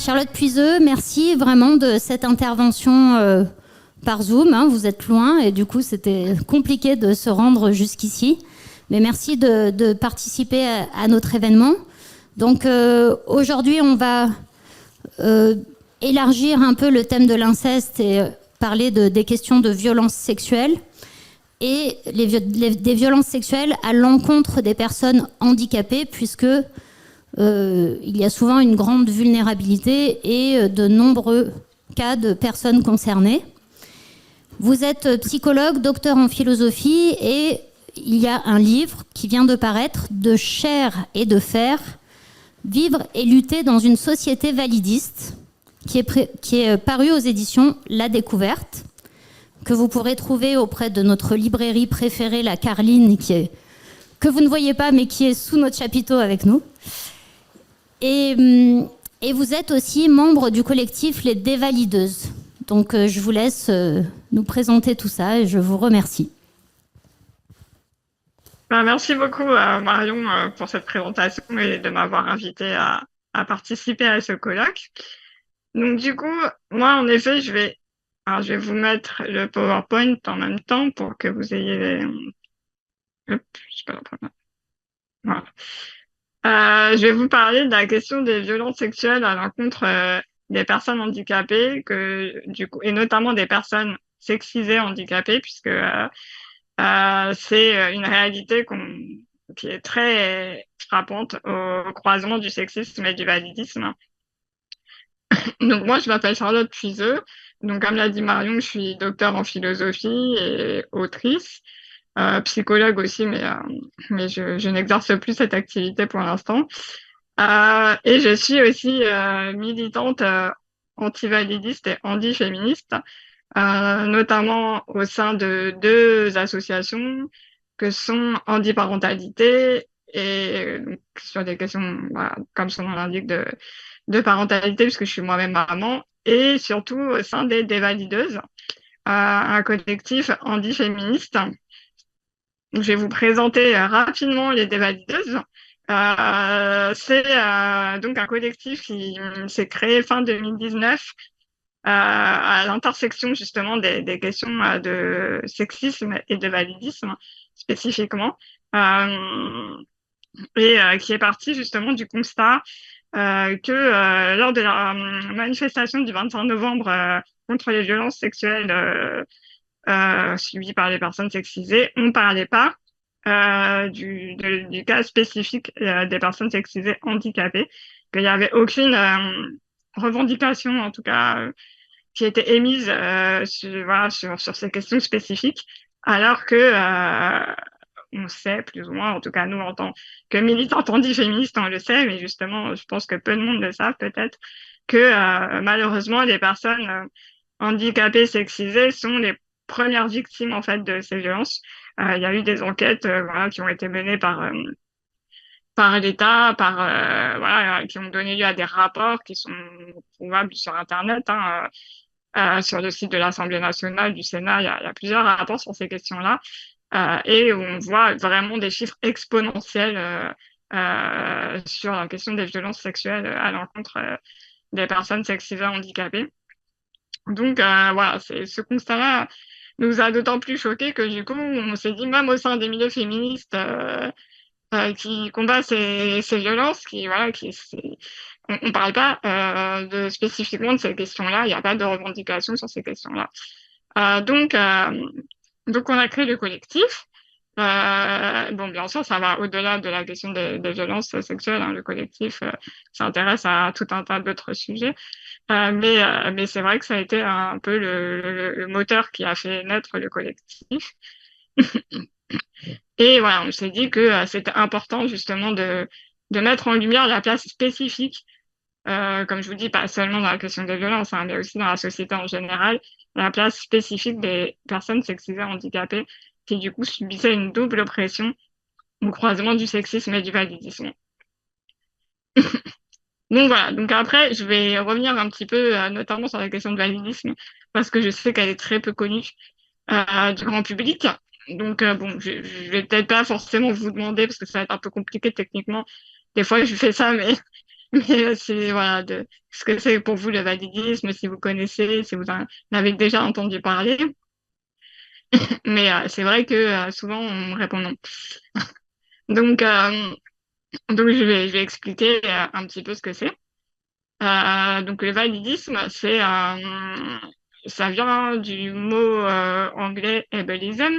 Charlotte Puiseux, merci vraiment de cette intervention par Zoom. Vous êtes loin et du coup, c'était compliqué de se rendre jusqu'ici. Mais merci de participer à notre événement. Donc aujourd'hui, on va élargir un peu le thème de l'inceste et parler des questions de violences sexuelles et des violences sexuelles à l'encontre des personnes handicapées, puisque il y a souvent une grande vulnérabilité et de nombreux cas de personnes concernées. Vous êtes psychologue, docteur en philosophie, et il y a un livre qui vient de paraître, De chair et de fer, vivre et lutter dans une société validiste, qui est paru aux éditions La Découverte, que vous pourrez trouver auprès de notre librairie préférée, la Carline, que vous ne voyez pas, mais qui est sous notre chapiteau avec nous. Et vous êtes aussi membre du collectif Les Dévalideuses. Donc je vous laisse nous présenter tout ça et je vous remercie. Merci beaucoup Marion pour cette présentation et de m'avoir invité à participer à ce colloque. Donc du coup, moi en effet, je vais vous mettre le PowerPoint en même temps pour que vous ayez voilà. Je vais vous parler de la question des violences sexuelles à l'encontre des personnes handicapées, et notamment des personnes sexisées handicapées, puisque c'est une réalité qui est très frappante au croisement du sexisme et du validisme. Donc moi, je m'appelle Charlotte Puiseux. Donc comme l'a dit Marion, je suis docteure en philosophie et autrice, psychologue aussi, mais je n'exerce plus cette activité pour l'instant. Et je suis aussi militante anti-validiste et anti-féministe, notamment au sein de deux associations que sont Handiparentalité et donc, sur des questions, voilà, comme son nom l'indique, de parentalité, puisque je suis moi-même maman, et surtout au sein des Dévalideuses, un collectif anti-féministe. Je vais vous présenter rapidement les Dévalideuses. C'est donc un collectif qui s'est créé fin 2019 à l'intersection justement des questions de sexisme et de validisme spécifiquement, et qui est parti justement du constat que lors de la manifestation du 25 novembre contre les violences sexuelles subies par les personnes sexisées, on ne parlait pas du cas spécifique des personnes sexisées handicapées, qu'il n'y avait aucune revendication, en tout cas, qui était émise sur ces questions spécifiques, alors que on sait plus ou moins, en tout cas nous en tant que militantes anti-féministes, on le sait, mais justement, je pense que peu de monde le savent peut-être, que malheureusement, les personnes handicapées sexisées sont les premières victimes en fait de ces violences. Il y a eu des enquêtes qui ont été menées par l'État, qui ont donné lieu à des rapports qui sont trouvables sur Internet, sur le site de l'Assemblée nationale, du Sénat. Il y a plusieurs rapports sur ces questions-là, et où on voit vraiment des chiffres exponentiels sur la question des violences sexuelles à l'encontre des personnes sexisées handicapées. Donc voilà, ce constat-là nous a d'autant plus choqués que du coup, on s'est dit, même au sein des milieux féministes qui combattent ces violences, on parle pas spécifiquement de ces questions-là, il n'y a pas de revendication sur ces questions-là. Donc on a créé le collectif. Bon, bien sûr, ça va au-delà de la question des violences sexuelles. Le collectif s'intéresse à tout un tas d'autres sujets. Mais c'est vrai que ça a été un peu le moteur qui a fait naître le collectif. Et voilà, on s'est dit que c'était important justement de mettre en lumière la place spécifique, comme je vous dis, pas seulement dans la question des violences, mais aussi dans la société en général, la place spécifique des personnes sexisées handicapées qui du coup subissaient une double oppression au croisement du sexisme et du validisme. Donc voilà, donc après, je vais revenir un petit peu notamment sur la question de validisme, parce que je sais qu'elle est très peu connue du grand public. Donc bon, je vais peut-être pas forcément vous demander, parce que ça va être un peu compliqué techniquement. Des fois, je fais ça, mais Mais c'est voilà de ce que c'est pour vous le validisme, si vous connaissez, si vous en avez déjà entendu parler. Mais c'est vrai que souvent on me répond non. Donc, donc je vais expliquer un petit peu ce que c'est. Donc le validisme, ça vient du mot anglais ableism,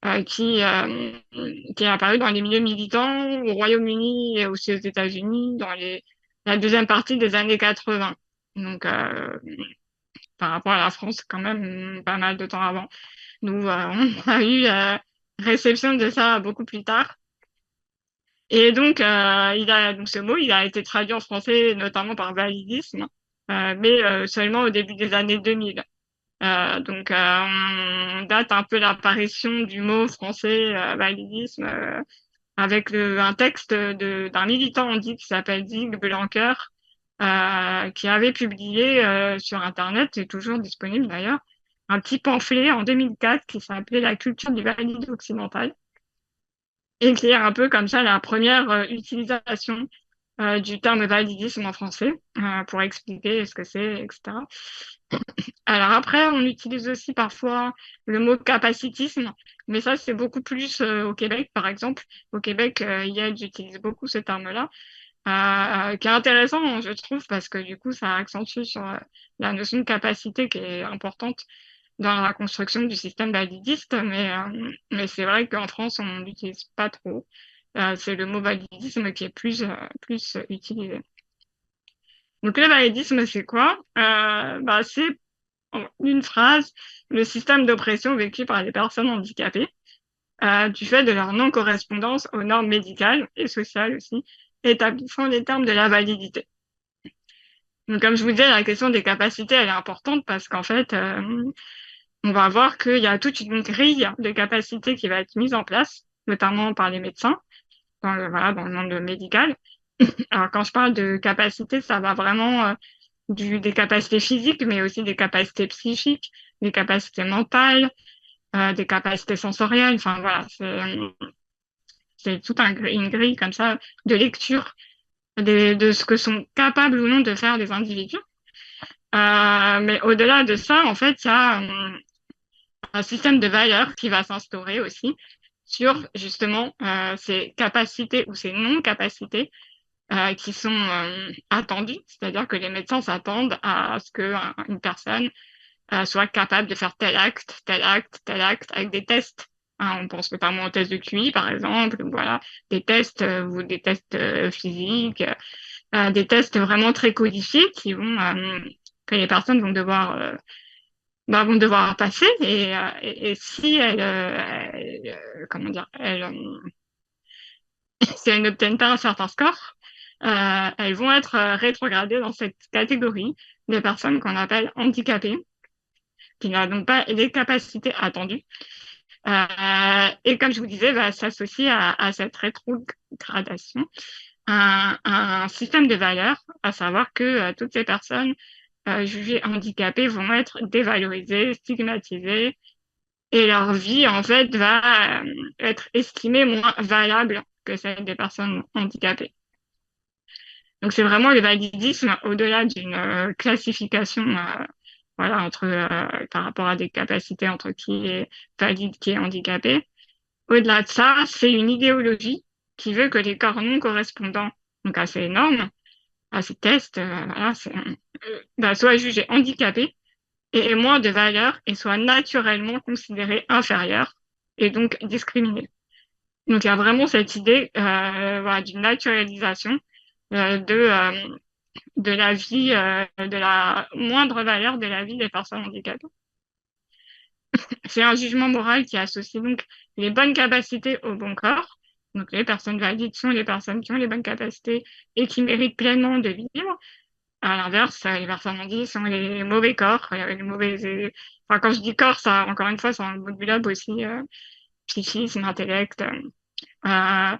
euh, qui, euh, qui est apparu dans les milieux militants au Royaume-Uni et aussi aux États-Unis dans la deuxième partie des années 80. Donc par rapport à la France, quand même pas mal de temps avant. Nous, on a eu réception de ça beaucoup plus tard. Et donc, donc ce mot, il a été traduit en français notamment par validisme, mais seulement au début des années 2000. Donc, on date un peu l'apparition du mot français validisme avec un texte d'un militant handi qui s'appelle Zig Blanquer, qui avait publié sur Internet, et toujours disponible d'ailleurs, un petit pamphlet en 2004 qui s'appelait La culture du valide occidental, et qui est un peu comme ça la première utilisation du terme validisme en français pour expliquer ce que c'est, etc. Alors après, on utilise aussi parfois le mot capacitisme, mais ça, c'est beaucoup plus au Québec, par exemple. Au Québec, Yale utilise beaucoup ce terme-là, qui est intéressant, je trouve, parce que du coup, ça accentue sur la notion de capacité qui est importante dans la construction du système validiste, mais c'est vrai qu'en France, on l'utilise pas trop. C'est le mot validisme qui est plus utilisé. Donc le validisme, c'est quoi? C'est en une phrase le système d'oppression vécu par les personnes handicapées du fait de leur non-correspondance aux normes médicales et sociales aussi, établissant les termes de la validité. Donc, comme je vous disais, la question des capacités, elle est importante parce qu'en fait, on va voir qu'il y a toute une grille de capacités qui va être mise en place, notamment par les médecins, dans le monde médical. Alors, quand je parle de capacités, ça va vraiment des capacités physiques, mais aussi des capacités psychiques, des capacités mentales, des capacités sensorielles. Enfin, voilà, c'est toute une grille comme ça de lecture de ce que sont capables ou non de faire les individus. Mais au-delà de ça, en fait, il y a un système de valeurs qui va s'instaurer aussi sur justement ces capacités ou ces non-capacités qui sont attendues, c'est-à-dire que les médecins s'attendent à ce qu'une personne soit capable de faire tel acte, tel acte, tel acte, avec des tests. Hein, on pense notamment aux tests de QI, par exemple, voilà, des tests ou des tests physiques, des tests vraiment très codifiés que les personnes vont devoir passer. Et si comment dire, si elles n'obtiennent pas un certain score, elles vont être rétrogradées dans cette catégorie des personnes qu'on appelle handicapées, qui n'a donc pas les capacités attendues. Et comme je vous disais, va s'associer à cette rétrogradation un système de valeurs, à savoir que toutes ces personnes jugées handicapées vont être dévalorisées, stigmatisées, et leur vie, en fait, va être estimée moins valable que celle des personnes handicapées. Donc, c'est vraiment le validisme au-delà d'une classification voilà, par rapport à des capacités entre qui est valide, qui est handicapé. Au-delà de ça, c'est une idéologie qui veut que les corps non correspondants, donc à ces normes, à ces tests, voilà, soient jugés handicapés et aient moins de valeur et soient naturellement considérés inférieurs et donc discriminés. Donc il y a vraiment cette idée voilà, d'une naturalisation euh, de, euh, de la vie, de la moindre valeur de la vie des personnes handicapées. C'est un jugement moral qui associe donc les bonnes capacités au bon corps. Donc les personnes valides sont les personnes qui ont les bonnes capacités et qui méritent pleinement de vivre. À l'inverse, les personnes handicapées sont les mauvais corps, les mauvais. Enfin, quand je dis corps, ça, encore une fois, ça englobe aussi psychisme, intellect. Euh,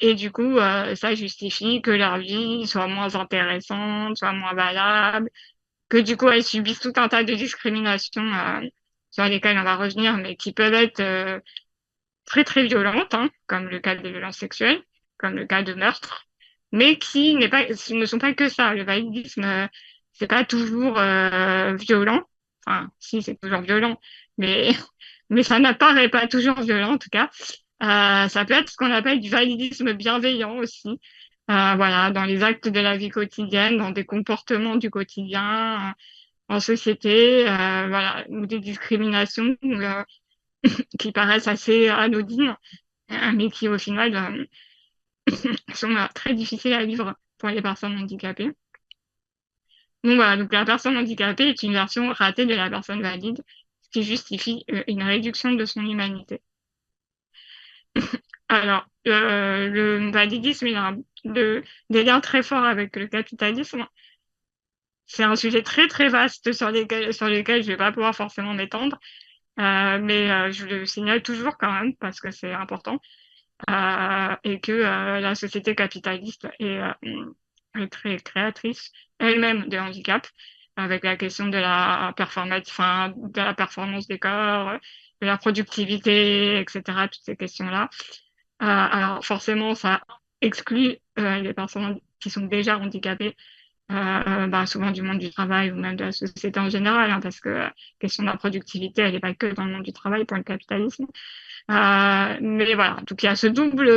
et du coup, ça justifie que leur vie soit moins intéressante, soit moins valable, que du coup, elles subissent tout un tas de discriminations sur lesquelles on va revenir, mais qui peuvent être très, très violentes, hein, comme le cas des violences sexuelles, comme le cas de meurtre. mais qui ne sont pas que ça. Le validisme, c'est pas toujours violent. Enfin, si, c'est toujours violent, mais, mais ça n'apparaît pas toujours violent, en tout cas. Ça peut être ce qu'on appelle du validisme bienveillant aussi. Voilà, dans les actes de la vie quotidienne, dans des comportements du quotidien, en société, voilà, ou des discriminations qui paraissent assez anodines, mais qui au final sont très difficiles à vivre pour les personnes handicapées. Donc voilà, donc la personne handicapée est une version ratée de la personne valide, ce qui justifie une réduction de son humanité. Alors, le validisme, il a des liens très forts avec le capitalisme. C'est un sujet très très vaste sur lesquels je vais pas pouvoir forcément m'étendre, mais je le signale toujours quand même parce que c'est important et que la société capitaliste est très créatrice elle-même de handicap avec la question de la performance, enfin, de la performance des corps, de la productivité, etc. Toutes ces questions-là. Alors forcément, ça exclut les personnes qui sont déjà handicapées souvent du monde du travail ou même de la société en général, hein, parce que la question de la productivité, elle n'est pas que dans le monde du travail pour le capitalisme. Mais voilà, donc il y a ce double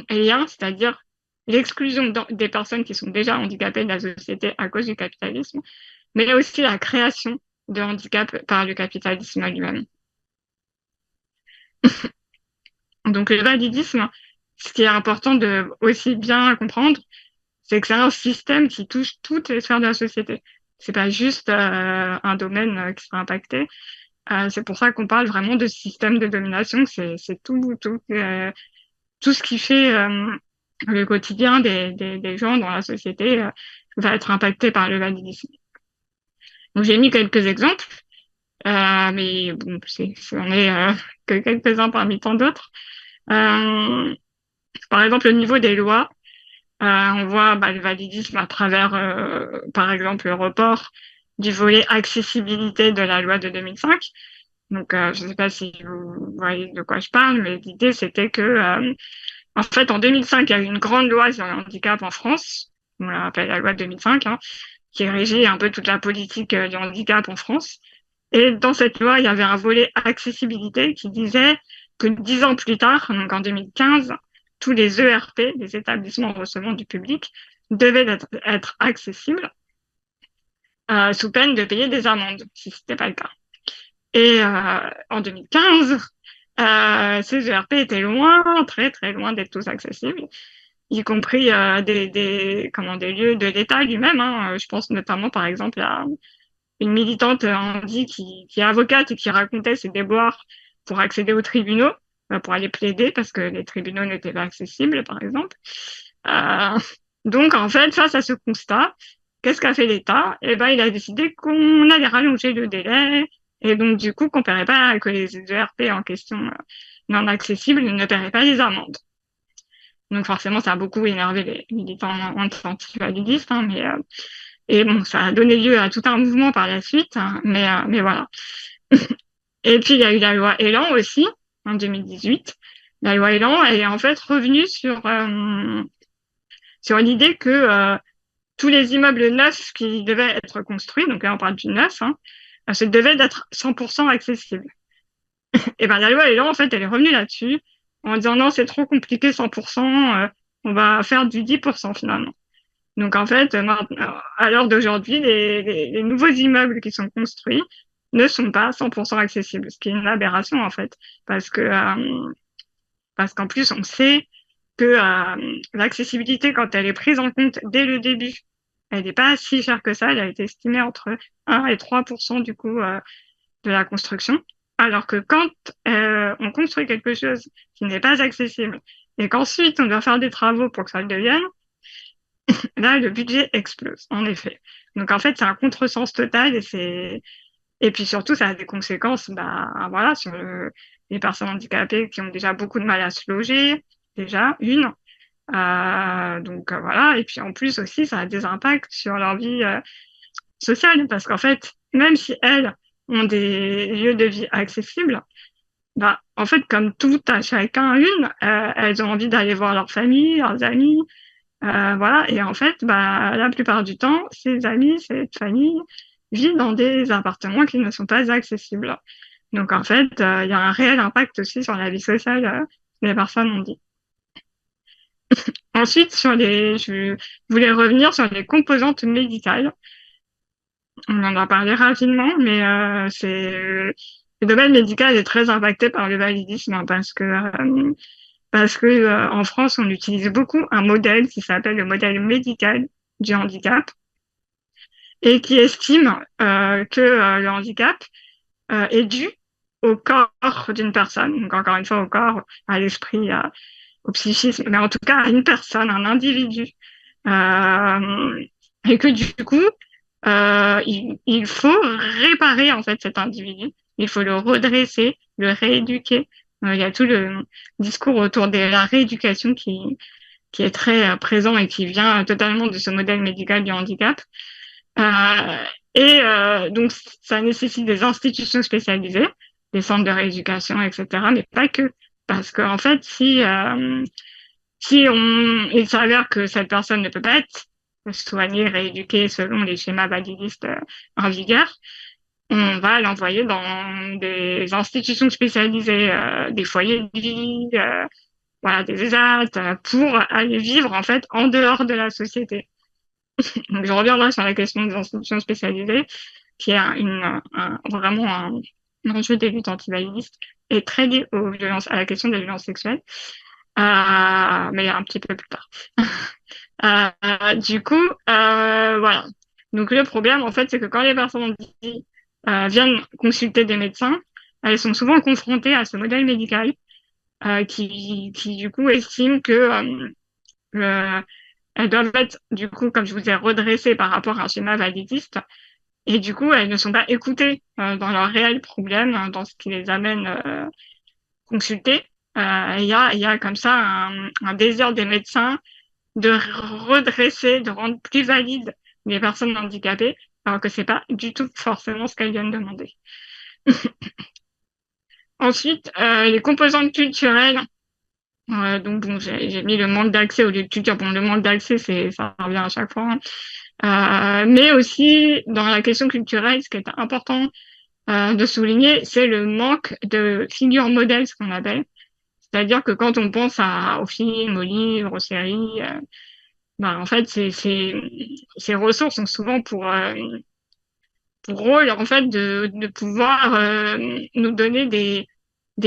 lien, c'est-à-dire l'exclusion des personnes qui sont déjà handicapées de la société à cause du capitalisme, mais aussi la création de handicap par le capitalisme lui-même. Donc le validisme, ce qui est important de aussi bien comprendre, c'est que c'est un système qui touche toutes les sphères de la société. C'est pas juste un domaine qui sera impacté. C'est pour ça qu'on parle vraiment de système de domination. C'est tout ce qui fait le quotidien des gens dans la société va être impacté par le validisme. Donc j'ai mis quelques exemples, mais bon, c'en est que quelques-uns parmi tant d'autres. Par exemple, au niveau des lois, on voit le validisme à travers, par exemple, le report du volet accessibilité de la loi de 2005. Donc, je ne sais pas si vous voyez de quoi je parle, mais l'idée, c'était que, en fait, en 2005, il y a eu une grande loi sur le handicap en France, on l'appelle la loi de 2005, hein, qui régit un peu toute la politique du handicap en France. Et dans cette loi, il y avait un volet accessibilité qui disait que 10 ans plus tard, donc en 2015, tous les ERP, les établissements recevant du public, devaient être accessibles sous peine de payer des amendes, si ce n'était pas le cas. Et en 2015, ces ERP étaient loin, très très loin d'être tous accessibles, y compris des lieux de l'État lui-même. Hein. Je pense notamment par exemple à une militante handi qui est avocate et qui racontait ses déboires pour accéder aux tribunaux, pour aller plaider parce que les tribunaux n'étaient pas accessibles, par exemple. Euh, donc, en fait, face à ce constat, qu'est-ce qu'a fait l'État? Eh ben, il a décidé qu'on allait rallonger le délai et donc, du coup, qu'on paierait pas, que les ERP en question non accessibles ne paieraient pas les amendes. Donc, forcément, ça a beaucoup énervé les militants anti-validistes, hein, et bon, ça a donné lieu à tout un mouvement par la suite, hein, mais voilà. Et puis, il y a eu la loi Elan aussi, en 2018. La loi Elan, elle est en fait revenue sur l'idée que tous les immeubles neufs qui devaient être construits, donc là on parle du neuf, hein, ça devait être 100% accessible. Et ben la loi Elan, en fait, elle est revenue là-dessus en disant non, c'est trop compliqué 100%, on va faire du 10% finalement. Donc en fait, à l'heure d'aujourd'hui, les nouveaux immeubles qui sont construits ne sont pas 100% accessibles, ce qui est une aberration en fait, parce qu'en plus on sait que l'accessibilité, quand elle est prise en compte dès le début, elle n'est pas si chère que ça. Elle a été estimée entre 1 et 3% du coût de la construction. Alors que quand on construit quelque chose qui n'est pas accessible et qu'ensuite on doit faire des travaux pour que ça le devienne, là le budget explose, en effet. Donc en fait c'est un contresens total et puis surtout ça a des conséquences voilà, sur les personnes handicapées qui ont déjà beaucoup de mal à se loger, déjà une. Donc voilà, et puis en plus aussi ça a des impacts sur leur vie sociale parce qu'en fait même si elles ont des lieux de vie accessibles, En fait, comme tout à chacun une, elles ont envie d'aller voir leur famille, leurs amis, voilà. Et en fait, la plupart du temps, ces amis, cette famille vivent dans des appartements qui ne sont pas accessibles. Donc, en fait, il y a un réel impact aussi sur la vie sociale des personnes ont dit. Ensuite, je voulais revenir sur les composantes médicales. On en a parlé rapidement, mais le domaine médical est très impacté par le validisme hein, parce que en France, on utilise beaucoup un modèle qui s'appelle le modèle médical du handicap et qui estime que le handicap est dû au corps d'une personne. Donc encore une fois, au corps, à l'esprit, au psychisme, mais en tout cas à une personne, un individu. Et que du coup, il faut réparer en fait cet individu. Il faut le redresser, le rééduquer. Il y a tout le discours autour de la rééducation qui est très présent et qui vient totalement de ce modèle médical du handicap. Donc, ça nécessite des institutions spécialisées, des centres de rééducation, etc., mais pas que. Parce qu'en fait, il s'avère que cette personne ne peut pas être soignée, rééduquée selon les schémas validistes en vigueur, on va l'envoyer dans des institutions spécialisées, des foyers de vie, voilà, des ESAT, pour aller vivre en fait en dehors de la société. Donc, je reviendrai sur la question des institutions spécialisées, qui est vraiment un enjeu des luttes antivalidistes et très lié à la question des violences sexuelles, mais un petit peu plus tard. Voilà. Donc le problème, en fait, c'est que quand les personnes viennent consulter des médecins, elles sont souvent confrontées à ce modèle médical qui du coup estime que elles doivent être, du coup, comme je vous ai redressées par rapport à un schéma validiste, et du coup, elles ne sont pas écoutées dans leurs réels problèmes, dans ce qui les amène consulter. Il y a comme ça un désir des médecins de redresser, de rendre plus valides les personnes handicapées, alors que c'est pas du tout forcément ce qu'elles viennent demander. Ensuite, les composantes culturelles. Donc bon, j'ai mis le manque d'accès au lieu de culture. Bon, le manque d'accès, ça revient à chaque fois. Mais aussi, dans la question culturelle, ce qui est important de souligner, c'est le manque de figures modèles, ce qu'on appelle. C'est-à-dire que quand on pense aux films, aux livres, aux séries, en fait, ces ressources sont souvent pour rôle, en fait, de pouvoir nous donner des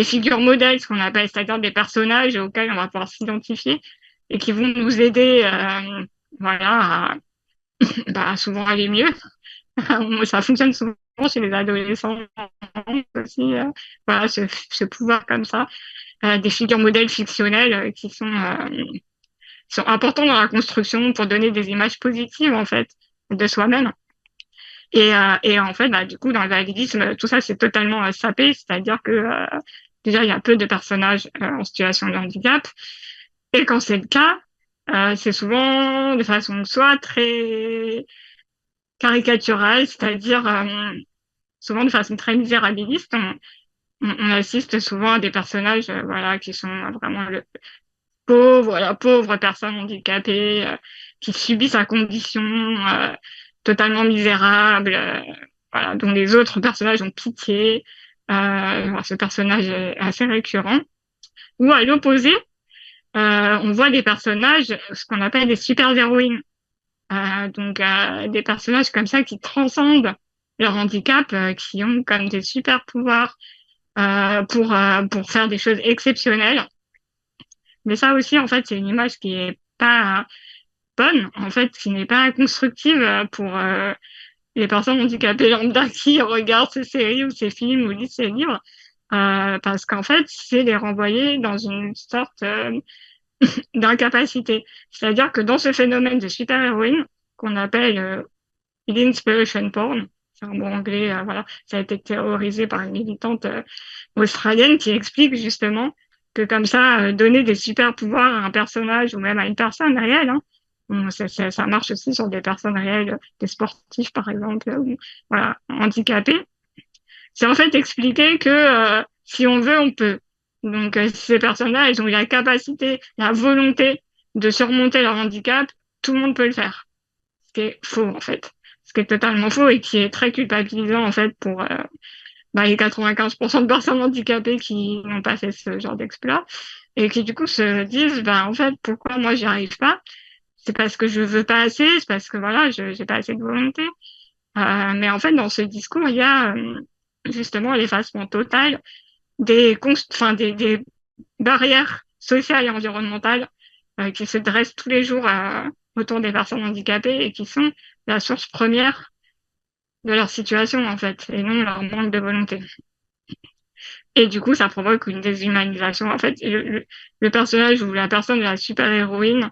figures modèles, ce qu'on appelle, c'est-à-dire des personnages auxquels on va pouvoir s'identifier et qui vont nous aider, voilà, à souvent aller mieux. Ça fonctionne souvent chez les adolescents aussi, voilà, ce pouvoir comme ça, des figures modèles fictionnelles qui sont importants dans la construction pour donner des images positives, en fait, de soi-même. Et en fait, du coup, dans le validisme, tout ça, c'est totalement sapé, c'est-à-dire que déjà, il y a peu de personnages en situation de handicap. Et quand c'est le cas, c'est souvent de façon soit très caricaturale, c'est-à-dire souvent de façon très misérabiliste. On assiste souvent à des personnages voilà, qui sont vraiment la pauvre personne handicapée qui subit sa condition totalement misérable, voilà, dont les autres personnages ont pitié. Ce personnage est assez récurrent. Ou à l'opposé, on voit des personnages, ce qu'on appelle des super-héroïnes. Donc des personnages comme ça qui transcendent leur handicap, qui ont comme des super pouvoirs pour faire des choses exceptionnelles. Mais ça aussi, en fait, c'est une image qui est pas bonne, en fait, qui n'est pas constructive pour les personnes handicapées lambda qui regardent ces séries ou ces films ou lisent ces livres, parce qu'en fait, c'est les renvoyer dans une sorte d'incapacité. C'est-à-dire que dans ce phénomène de super-héroïne, qu'on appelle l'inspiration porn, c'est un mot anglais, voilà, ça a été théorisé par une militante australienne qui explique justement que comme ça, donner des super pouvoirs à un personnage ou même à une personne réelle, hein, ça marche aussi sur des personnes réelles, des sportifs par exemple, ou, voilà, handicapés. C'est en fait expliquer que si on veut, on peut. Donc, ces personnes-là, elles ont eu la capacité, la volonté de surmonter leur handicap. Tout le monde peut le faire. Ce qui est faux, en fait. Ce qui est totalement faux et qui est très culpabilisant, en fait, pour les 95% de personnes handicapées qui n'ont pas fait ce genre d'exploit et qui, du coup, se disent, en fait, pourquoi moi, j'y arrive pas? C'est parce que je veux pas assez, c'est parce que, voilà, j'ai pas assez de volonté. Mais en fait, dans ce discours, il y a justement l'effacement total des barrières sociales et environnementales qui se dressent tous les jours autour des personnes handicapées et qui sont la source première de leur situation, en fait, et non leur manque de volonté. Et du coup, ça provoque une déshumanisation. En fait, le personnage ou la personne de la super-héroïne,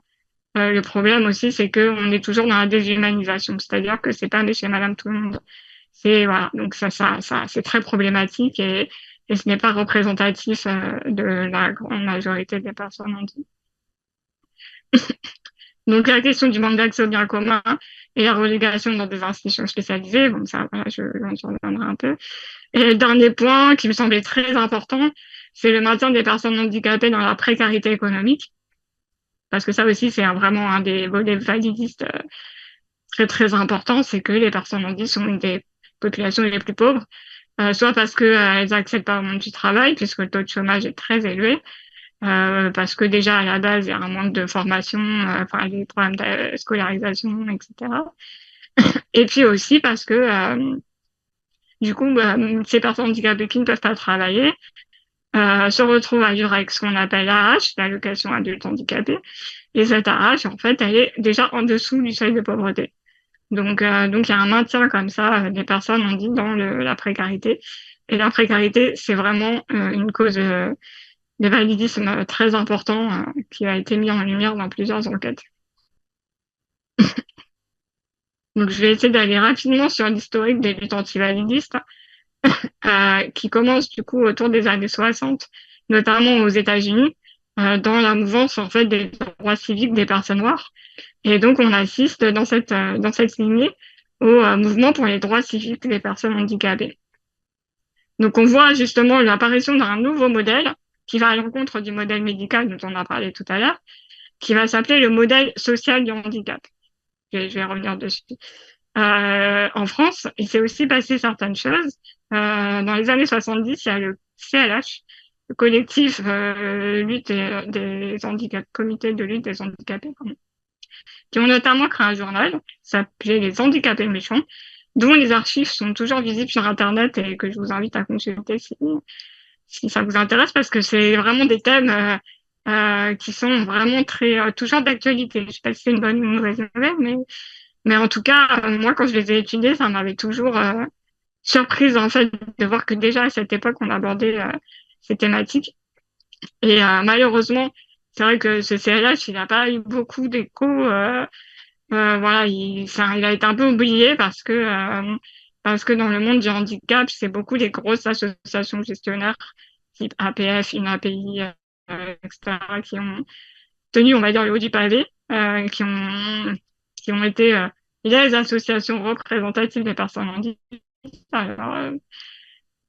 le problème aussi, c'est qu'on est toujours dans la déshumanisation. C'est-à-dire que c'est pas monsieur et madame tout le monde. C'est, voilà. Donc, ça, c'est très problématique et ce n'est pas représentatif de la grande majorité des personnes handicapées. Donc, la question du manque d'accès aux biens communs et la relégation dans des institutions spécialisées, bon, ça, voilà, j'en reviendrai un peu. Et le dernier point qui me semblait très important, c'est le maintien des personnes handicapées dans la précarité économique. Parce que ça aussi, c'est vraiment un des volets validistes très, très importants, c'est que les personnes handicapées sont une des populations les plus pauvres, soit parce qu'elles n'accèdent pas au monde du travail, puisque le taux de chômage est très élevé, parce que déjà, à la base, il y a un manque de formation, des problèmes de scolarisation, etc. Et puis aussi parce que du coup, ces personnes handicapées qui ne peuvent pas travailler se retrouvent à vivre avec ce qu'on appelle l'AH, l'allocation adulte handicapé. Et cette AH, en fait, elle est déjà en dessous du seuil de pauvreté. Donc, il y a un maintien comme ça des personnes, on dit, dans la précarité. Et la précarité, c'est vraiment une cause de validisme très important qui a été mis en lumière dans plusieurs enquêtes. Donc, je vais essayer d'aller rapidement sur l'historique des luttes antivalidistes. Qui commence du coup autour des années 60, notamment aux États-Unis, dans la mouvance en fait des droits civiques des personnes noires. Et donc on assiste dans cette lignée au mouvement pour les droits civiques des personnes handicapées. Donc on voit justement l'apparition d'un nouveau modèle qui va à l'encontre du modèle médical dont on a parlé tout à l'heure, qui va s'appeler le modèle social du handicap. Je vais revenir dessus. En France, il s'est aussi passé certaines choses. Dans les années 70, il y a le CLH, le collectif lutte des handicapés, comité de lutte des handicapés, qui ont notamment créé un journal qui s'appelait Les Handicapés Méchants, dont les archives sont toujours visibles sur Internet et que je vous invite à consulter si ça vous intéresse, parce que c'est vraiment des thèmes qui sont vraiment très toujours d'actualité. Je sais pas si c'est une bonne ou une mauvaise nouvelle, mais en tout cas, moi, quand je les ai étudiés, ça m'avait toujours surprise, en fait, de voir que déjà à cette époque, on abordait ces thématiques. Et malheureusement, c'est vrai que ce CLH, il n'a pas eu beaucoup d'écho. Voilà, il a été un peu oublié parce que dans le monde du handicap, c'est beaucoup des grosses associations gestionnaires, type APF, INAPI, etc., qui ont tenu, on va dire, le haut du pavé, qui ont été les associations représentatives des personnes handicapées. Alors,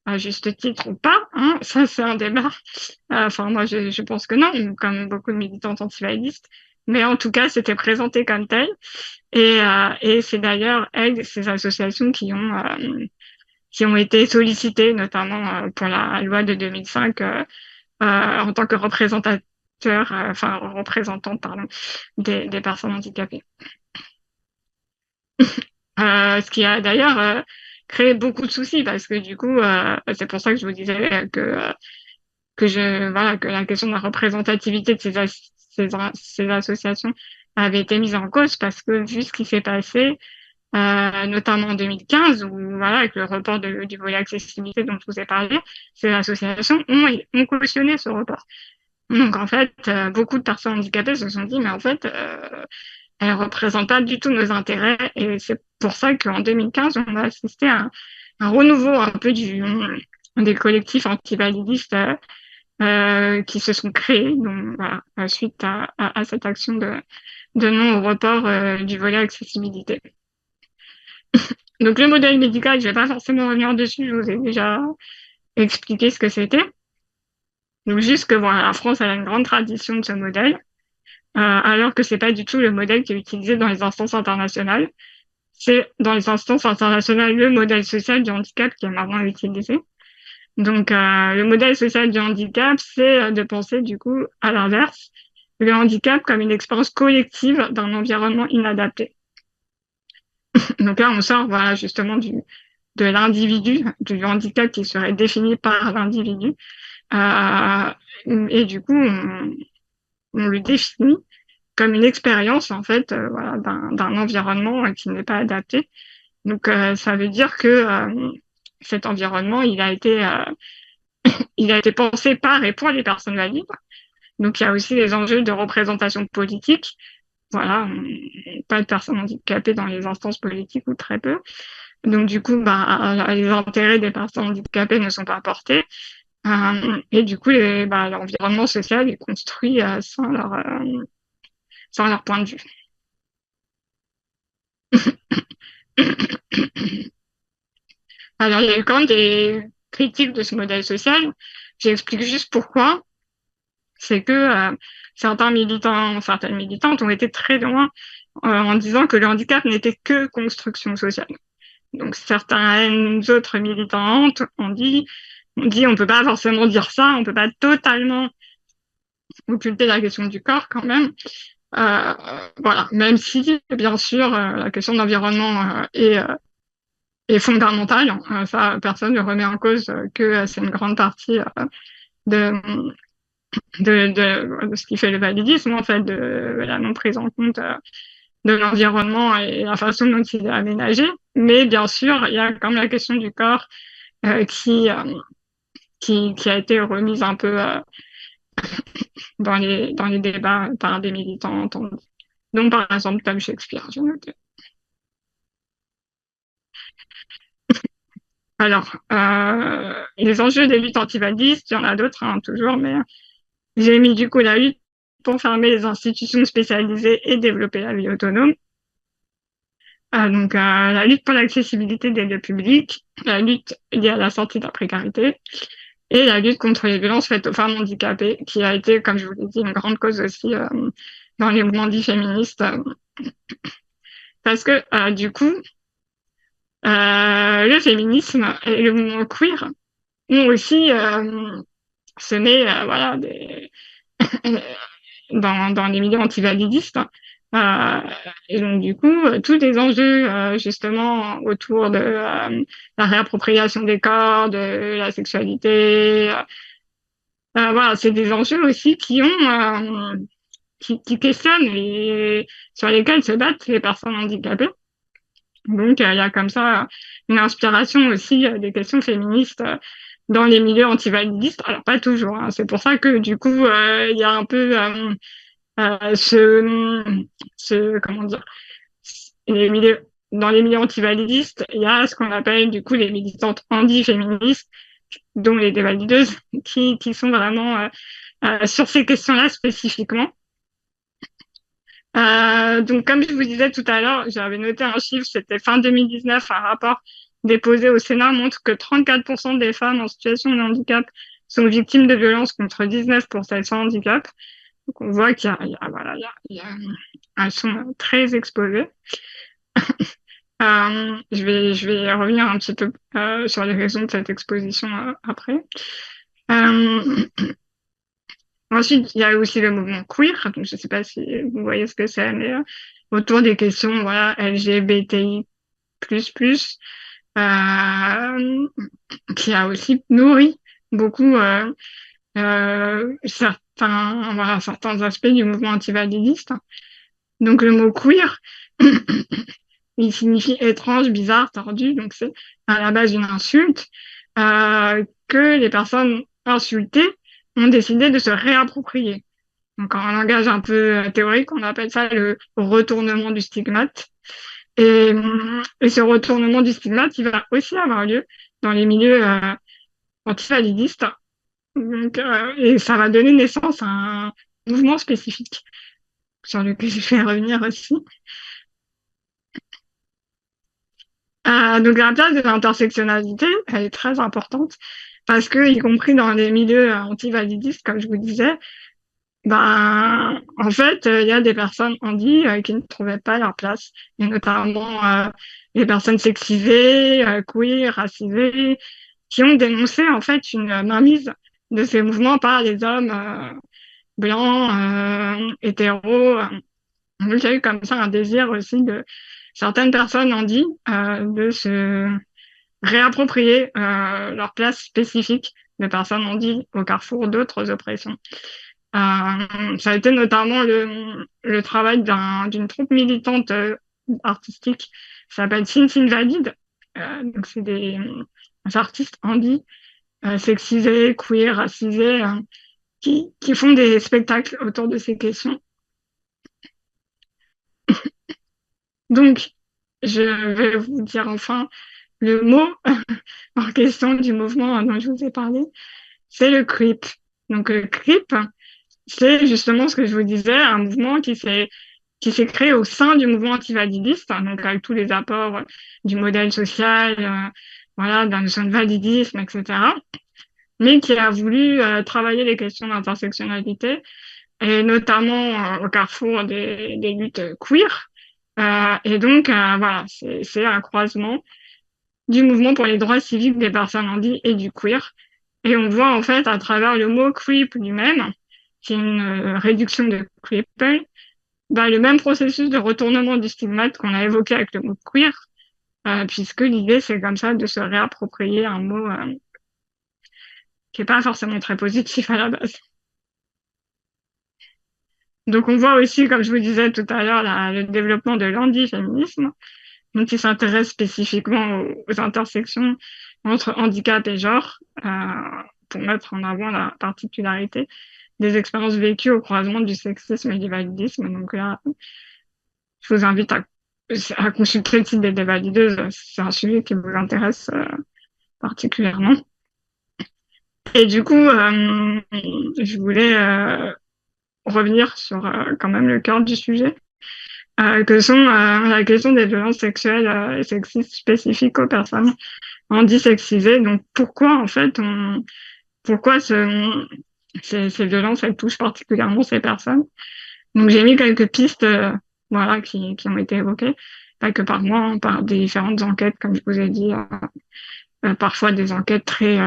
à juste titre ou pas, hein, ça c'est un débat. Enfin, moi je pense que non, comme beaucoup de militantes antivalidistes. Mais en tout cas, c'était présenté comme tel. Et c'est d'ailleurs ces associations qui ont été sollicitées, notamment pour la loi de 2005, en tant que représentante, pardon, des personnes handicapées. Ce qui a d'ailleurs créé beaucoup de soucis parce que du coup, c'est pour ça que je vous disais que la question de la représentativité de ces associations avait été mise en cause parce que vu ce qui s'est passé, notamment en 2015, où voilà, avec le report du volet accessibilité dont je vous ai parlé, ces associations ont cautionné ce report. Donc en fait, beaucoup de personnes handicapées se sont dit, mais en fait, elle représente pas du tout nos intérêts, et c'est pour ça qu'en 2015, on a assisté à un renouveau un peu des collectifs antivalidistes qui se sont créés, donc voilà, suite à cette action de non au report du volet accessibilité. Donc le modèle médical, je vais pas forcément revenir dessus, je vous ai déjà expliqué ce que c'était. Donc juste que voilà, la France elle a une grande tradition de ce modèle, alors que c'est pas du tout le modèle qui est utilisé dans les instances internationales. C'est dans les instances internationales le modèle social du handicap qui est maintenant utilisé. Donc le modèle social du handicap, c'est de penser du coup à l'inverse, le handicap comme une expérience collective d'un environnement inadapté. Donc là, on sort voilà, justement de l'individu, du handicap qui serait défini par l'individu. Et du coup, on le définit comme une expérience en fait voilà, d'un environnement qui n'est pas adapté. Donc ça veut dire que cet environnement, il a été pensé par et pour les personnes valides. Donc il y a aussi les enjeux de représentation politique. Voilà, pas de personnes handicapées dans les instances politiques ou très peu. Donc du coup, bah, les intérêts des personnes handicapées ne sont pas portés. Et du coup, l'environnement social est construit sans leur point de vue. Alors, il y a eu quand même des critiques de ce modèle social. J'explique juste pourquoi. C'est que certains militants, certaines militantes ont été très loin en disant que le handicap n'était que construction sociale. Donc, certaines autres militantes on peut pas forcément dire ça, on peut pas totalement occulter la question du corps quand même. Voilà, même si, bien sûr, la question de l'environnement est fondamentale. Ça, personne ne remet en cause que c'est une grande partie de, de ce qui fait le validisme, en fait, de la non prise en compte de l'environnement et la façon dont il est aménagé. Mais bien sûr, il y a quand même la question du corps euh, qui, euh, qui a été remise un peu dans les débats par des militants entendus. Donc, par exemple, Tom Shakespeare, j'ai noté. Alors, les enjeux des luttes antivalidistes, il y en a d'autres, hein, toujours, mais j'ai mis du coup la lutte pour fermer les institutions spécialisées et développer la vie autonome. Donc, la lutte pour l'accessibilité des lieux publics, la lutte liée à la sortie de la précarité et la lutte contre les violences faites aux femmes handicapées, qui a été, comme je vous l'ai dit, une grande cause aussi dans les mouvements dits féministes. Parce que, du coup, le féminisme et le mouvement queer ont aussi semé voilà, dans les milieux antivalidistes. Euh, et donc, du coup, tous les enjeux, justement, autour de la réappropriation des corps, de la sexualité, voilà, c'est des enjeux aussi qui questionnent sur lesquels se battent les personnes handicapées. Donc, il y a comme ça une inspiration aussi des questions féministes dans les milieux antivalidistes. Alors, pas toujours, hein. C'est pour ça que, du coup, il y a un peu comment dire, dans les milieux antivalidistes, il y a ce qu'on appelle, du coup, les militantes anti-féministes, dont les dévalideuses, qui sont vraiment sur ces questions-là spécifiquement. Donc, comme je vous disais tout à l'heure, j'avais noté un chiffre, c'était fin 2019, un rapport déposé au Sénat montre que 34% des femmes en situation de handicap sont victimes de violences contre 19 pour celles sans handicap. Donc, on voit qu'il y a elles sont très exposées. Je vais revenir un petit peu sur les raisons de cette exposition après. Ensuite, il y a aussi le mouvement queer. Donc, je ne sais pas si vous voyez ce que c'est, mais autour des questions voilà, LGBTI++, qui a aussi nourri beaucoup certains aspects du mouvement antivalidiste. Donc, le mot queer, il signifie étrange, bizarre, tordu. Donc, c'est à la base une insulte que les personnes insultées ont décidé de se réapproprier. Donc, en langage un peu théorique, on appelle ça le retournement du stigmate. Et ce retournement du stigmate, il va aussi avoir lieu dans les milieux antivalidistes. Donc, et ça va donner naissance à un mouvement spécifique sur lequel je vais revenir aussi. Donc, la place de l'intersectionnalité, elle est très importante. parce que, y compris dans les milieux anti-validistes, comme je vous disais, ben, en fait, il y a des personnes handies qui ne trouvaient pas leur place, et notamment les personnes sexisées, queer, racisées, qui ont dénoncé en fait une mainmise de ces mouvements par les hommes blancs, hétéros. Donc, il y a eu comme ça un désir aussi de certaines personnes handies de se réapproprier leur place spécifique de personnes handies au carrefour d'autres oppressions. Ça a été notamment le travail d'une troupe militante artistique qui s'appelle Sins Invalid. Donc c'est des artistes handis, sexisés, queer, racisés, qui font des spectacles autour de ces questions. Donc, je vais vous dire enfin le mot en question du mouvement dont je vous ai parlé, c'est le CRIP. Donc, le CRIP, c'est justement ce que je vous disais, un mouvement qui s'est créé au sein du mouvement antivalidiste, donc avec tous les apports du modèle social, voilà, de la notion de validisme, etc., mais qui a voulu travailler les questions d'intersectionnalité, et notamment au carrefour des luttes queer. Et donc, voilà, c'est un croisement du mouvement pour les droits civiques des personnes handies et du queer. Et on voit en fait à travers le mot creep lui-même, qui est une réduction de cripple, bah, le même processus de retournement du stigmate qu'on a évoqué avec le mot queer, puisque l'idée c'est comme ça de se réapproprier un mot qui est pas forcément très positif à la base. Donc on voit aussi, comme je vous disais tout à l'heure, le développement de l'handiféminisme, donc qui s'intéresse spécifiquement aux intersections entre handicap et genre, pour mettre en avant la particularité des expériences vécues au croisement du sexisme et du validisme. Donc là, je vous invite à consulter le site des dévalideuses, c'est un sujet qui vous intéresse particulièrement. Et du coup, je voulais revenir sur quand même le cœur du sujet, que sont la question des violences sexuelles et sexistes spécifiques aux personnes handisexisées. Donc pourquoi en fait pourquoi ces violences elles touchent particulièrement ces personnes. Donc j'ai mis quelques pistes voilà qui ont été évoquées, pas que par moi, hein, par des différentes enquêtes, comme je vous ai dit, parfois des enquêtes très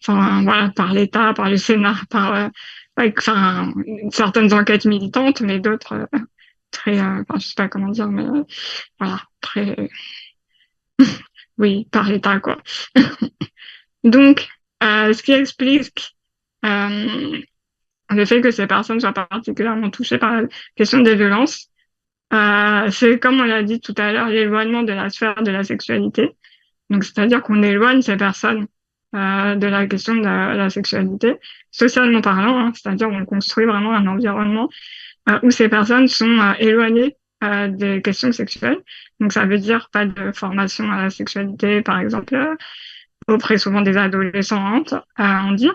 enfin voilà, par l'État, par le Sénat, par enfin certaines enquêtes militantes, mais d'autres très enfin, je sais pas comment dire, mais voilà, très oui, par l'État quoi. Donc ce qui explique le fait que ces personnes soient particulièrement touchées par la question des violences, c'est comme on l'a dit tout à l'heure, l'éloignement de la sphère de la sexualité. Donc, c'est-à-dire qu'on éloigne ces personnes de la question de la sexualité, socialement parlant, hein, c'est-à-dire on construit vraiment un environnement où ces personnes sont éloignées des questions sexuelles. Donc, ça veut dire pas de formation à la sexualité, par exemple, auprès souvent des adolescentes, on dit.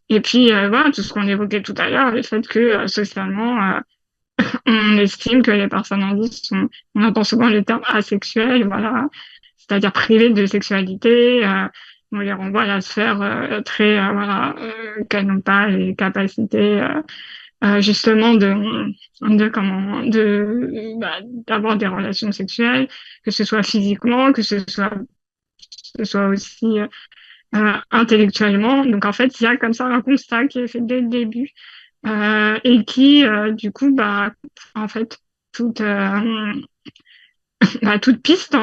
Et puis, voilà, tout ce qu'on évoquait tout à l'heure, le fait que socialement, on estime que les personnes handies sont, on entend souvent le terme asexuel, voilà, c'est-à-dire privées de sexualité, on les renvoie à la sphère très, voilà, qu'elles n'ont pas les capacités, justement d'avoir des relations sexuelles, que ce soit physiquement, que ce soit aussi intellectuellement. Donc en fait, il y a comme ça un constat qui est fait dès le début et qui, du coup, bah, en fait, toute piste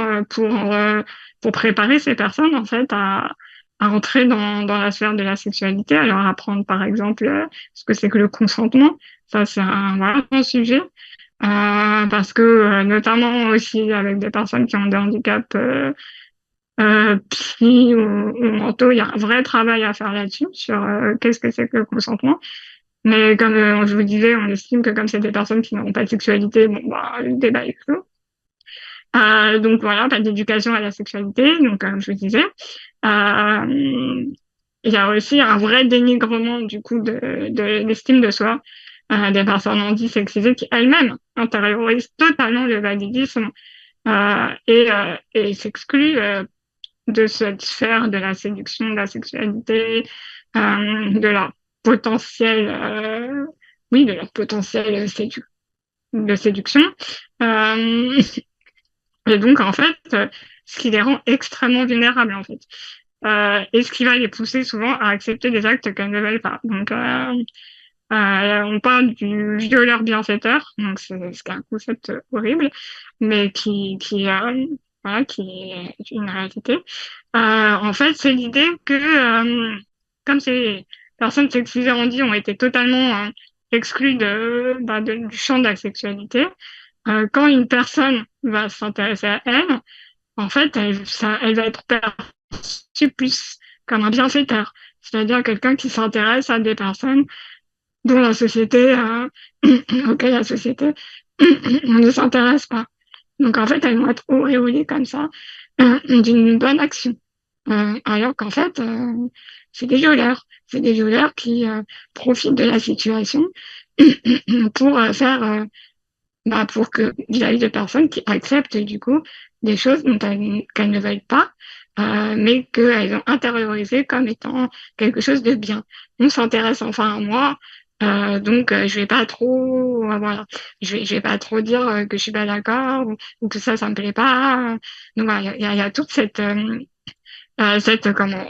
pour préparer ces personnes en fait à entrer dans la sphère de la sexualité, à leur apprendre par exemple ce que c'est que le consentement. Ça, c'est voilà, un sujet. Parce que notamment aussi avec des personnes qui ont des handicaps psy ou mentaux, il y a un vrai travail à faire là-dessus, sur qu'est-ce que c'est que le consentement. Mais comme je vous disais, on estime que comme c'est des personnes qui n'ont pas de sexualité, bon, bah, le débat est clos. Donc voilà, pas d'éducation à la sexualité, donc comme je vous disais. Il y a aussi un vrai dénigrement du coup de l'estime de soi des personnes handisexisées qui elles-mêmes intériorisent totalement le validisme et s'excluent de cette sphère de la séduction, de la sexualité, de leur potentiel, oui, de leur potentiel de séduction. Et donc, en fait, ce qui les rend extrêmement vulnérables, en fait. Et ce qui va les pousser souvent à accepter des actes qu'elles ne veulent pas. Donc, on parle du violeur bienfaiteur, donc c'est un concept horrible, mais voilà, qui est une réalité. En fait, c'est l'idée que, comme ces personnes sexualisées ont été totalement exclues du champ de la sexualité, quand une personne va s'intéresser à elle, en fait, elle va être perçue plus comme un bienfaiteur, c'est-à-dire quelqu'un qui s'intéresse à des personnes dont la société, auquel la société ne s'intéresse pas. Donc en fait, elles vont être auréolées comme ça d'une bonne action. Alors qu'en fait, c'est des violeurs. C'est des violeurs qui profitent de la situation pour pour que vis-à-vis de personnes qui acceptent du coup des choses qu'elles ne veulent pas, mais qu'elles ont intériorisées comme étant quelque chose de bien. On s'intéresse enfin à moi, donc je vais pas trop, voilà, je vais pas trop dire que je suis pas d'accord ou que ça me plaît pas. Donc voilà, il y a toute cette comment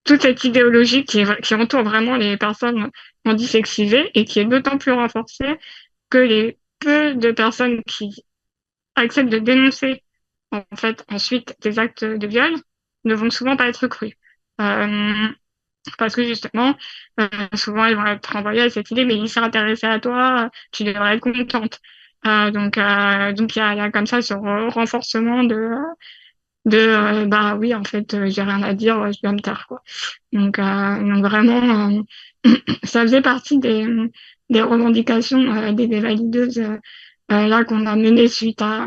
toute cette idéologie qui entoure vraiment les personnes handisexisées et qui est d'autant plus renforcée que les peu de personnes qui acceptent de dénoncer en fait ensuite des actes de viol ne vont souvent pas être crues. Parce que justement, souvent elles vont être renvoyées à cette idée, mais il s'est intéressé à toi, tu devrais être contente. Donc il y a comme ça ce renforcement bah oui, en fait, j'ai rien à dire, je dois me taire, quoi. Donc vraiment, ça faisait partie des revendications des valideuses là qu'on a menées suite à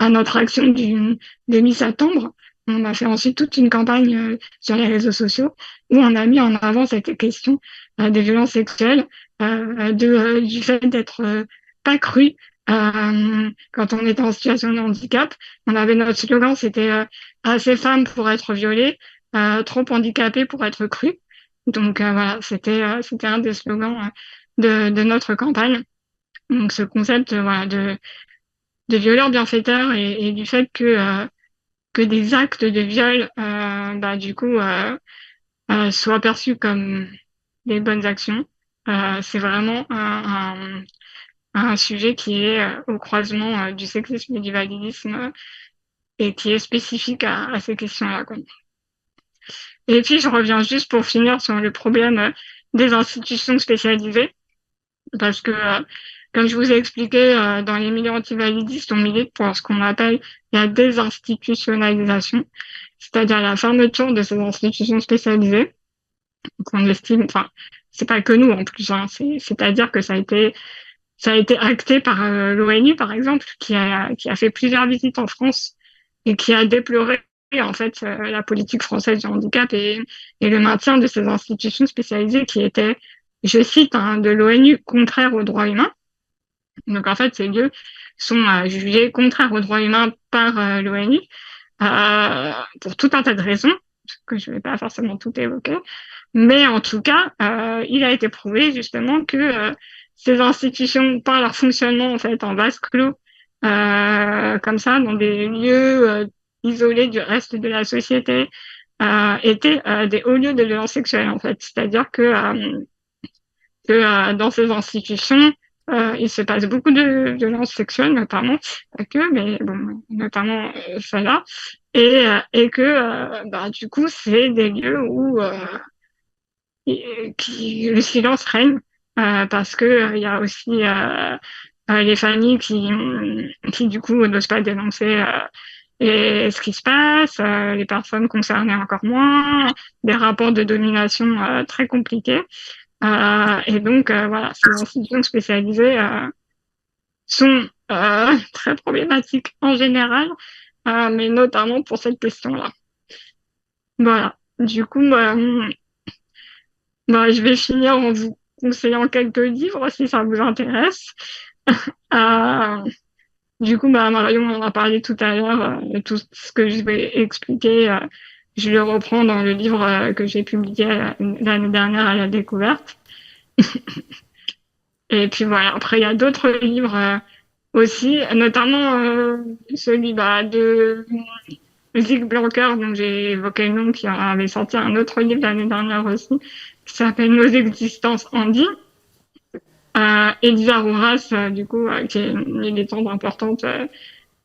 notre action de mi-septembre. On a fait ensuite toute une campagne sur les réseaux sociaux où on a mis en avant cette question des violences sexuelles, du fait d'être pas cru quand on était en situation de handicap. On avait notre slogan, c'était assez femme pour être violée, trop handicapée pour être crue. Donc voilà, c'était un des slogans de notre campagne. Donc ce concept voilà de violeur bienfaiteur et du fait que des actes de viol du coup soient perçus comme des bonnes actions. C'est vraiment un sujet qui est au croisement du sexisme et du validisme et qui est spécifique à ces questions-là, quoi. Et puis, je reviens juste pour finir sur le problème des institutions spécialisées, parce que, comme je vous ai expliqué, dans les milieux antivalidistes, on milite pour ce qu'on appelle la désinstitutionnalisation, c'est-à-dire la fermeture de ces institutions spécialisées, qu'on estime, enfin, c'est pas que nous en plus, hein, c'est-à-dire que ça a été acté par l'ONU, par exemple, qui a fait plusieurs visites en France et qui a déploré en fait la politique française du handicap et le maintien de ces institutions spécialisées qui étaient, je cite, de l'ONU contraires aux droits humains. Donc en fait, ces lieux sont jugés contraires aux droits humains par l'ONU pour tout un tas de raisons que je ne vais pas forcément tout évoquer. Mais en tout cas, il a été prouvé justement que ces institutions, par leur fonctionnement en fait en vase clos, comme ça, dans des lieux isolés du reste de la société, étaient des hauts lieux de violence sexuelle en fait. C'est-à-dire que dans ces institutions, il se passe beaucoup de violences sexuelles, notamment, pas que, mais bon, notamment celle-là, et que du coup, c'est des lieux où le silence règne, parce que il y a aussi les familles qui du coup n'osent pas dénoncer ce qui se passe, les personnes concernées encore moins, des rapports de domination très compliqués. Et donc voilà, ces institutions spécialisées sont très problématiques en général, mais notamment pour cette question-là. Voilà. Du coup, je vais finir en vous conseillant quelques livres si ça vous intéresse. Euh, Du coup, bah, Marion en a parlé tout à l'heure, tout ce que je vais expliquer, je le reprends dans le livre que j'ai publié l'année dernière à la découverte. Et puis voilà, après, il y a d'autres livres aussi, notamment celui de Zig Blanquer, dont j'ai évoqué le nom, qui avait sorti un autre livre l'année dernière aussi, qui s'appelle Nos existences en vie. Elisa Rouras, du coup, qui est une militante importante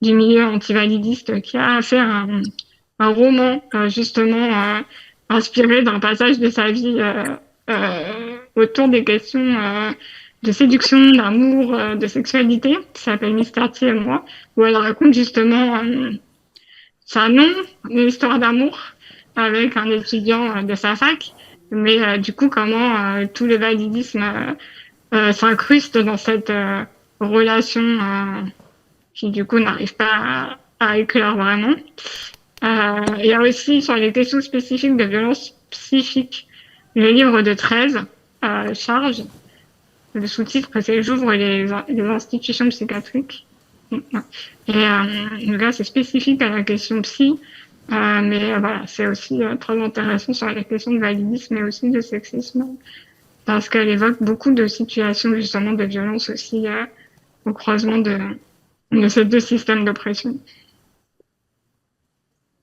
du milieu antivalidiste, qui a fait un roman, justement, inspiré d'un passage de sa vie autour des questions de séduction, d'amour, de sexualité, qui s'appelle Mister T et moi, où elle raconte justement sa non, une histoire d'amour avec un étudiant de sa fac, mais du coup, comment tout le validisme s'incruste dans cette relation qui du coup n'arrive pas à éclore vraiment. Il y a aussi sur les questions spécifiques de violence psychique le livre de 13, Charge. Le sous-titre, c'est J'ouvre les institutions psychiatriques. Et là, c'est spécifique à la question psy, mais voilà, c'est aussi très intéressant sur les questions de validisme, mais aussi de sexisme, parce qu'elle évoque beaucoup de situations justement de violence aussi au croisement de ces deux systèmes d'oppression.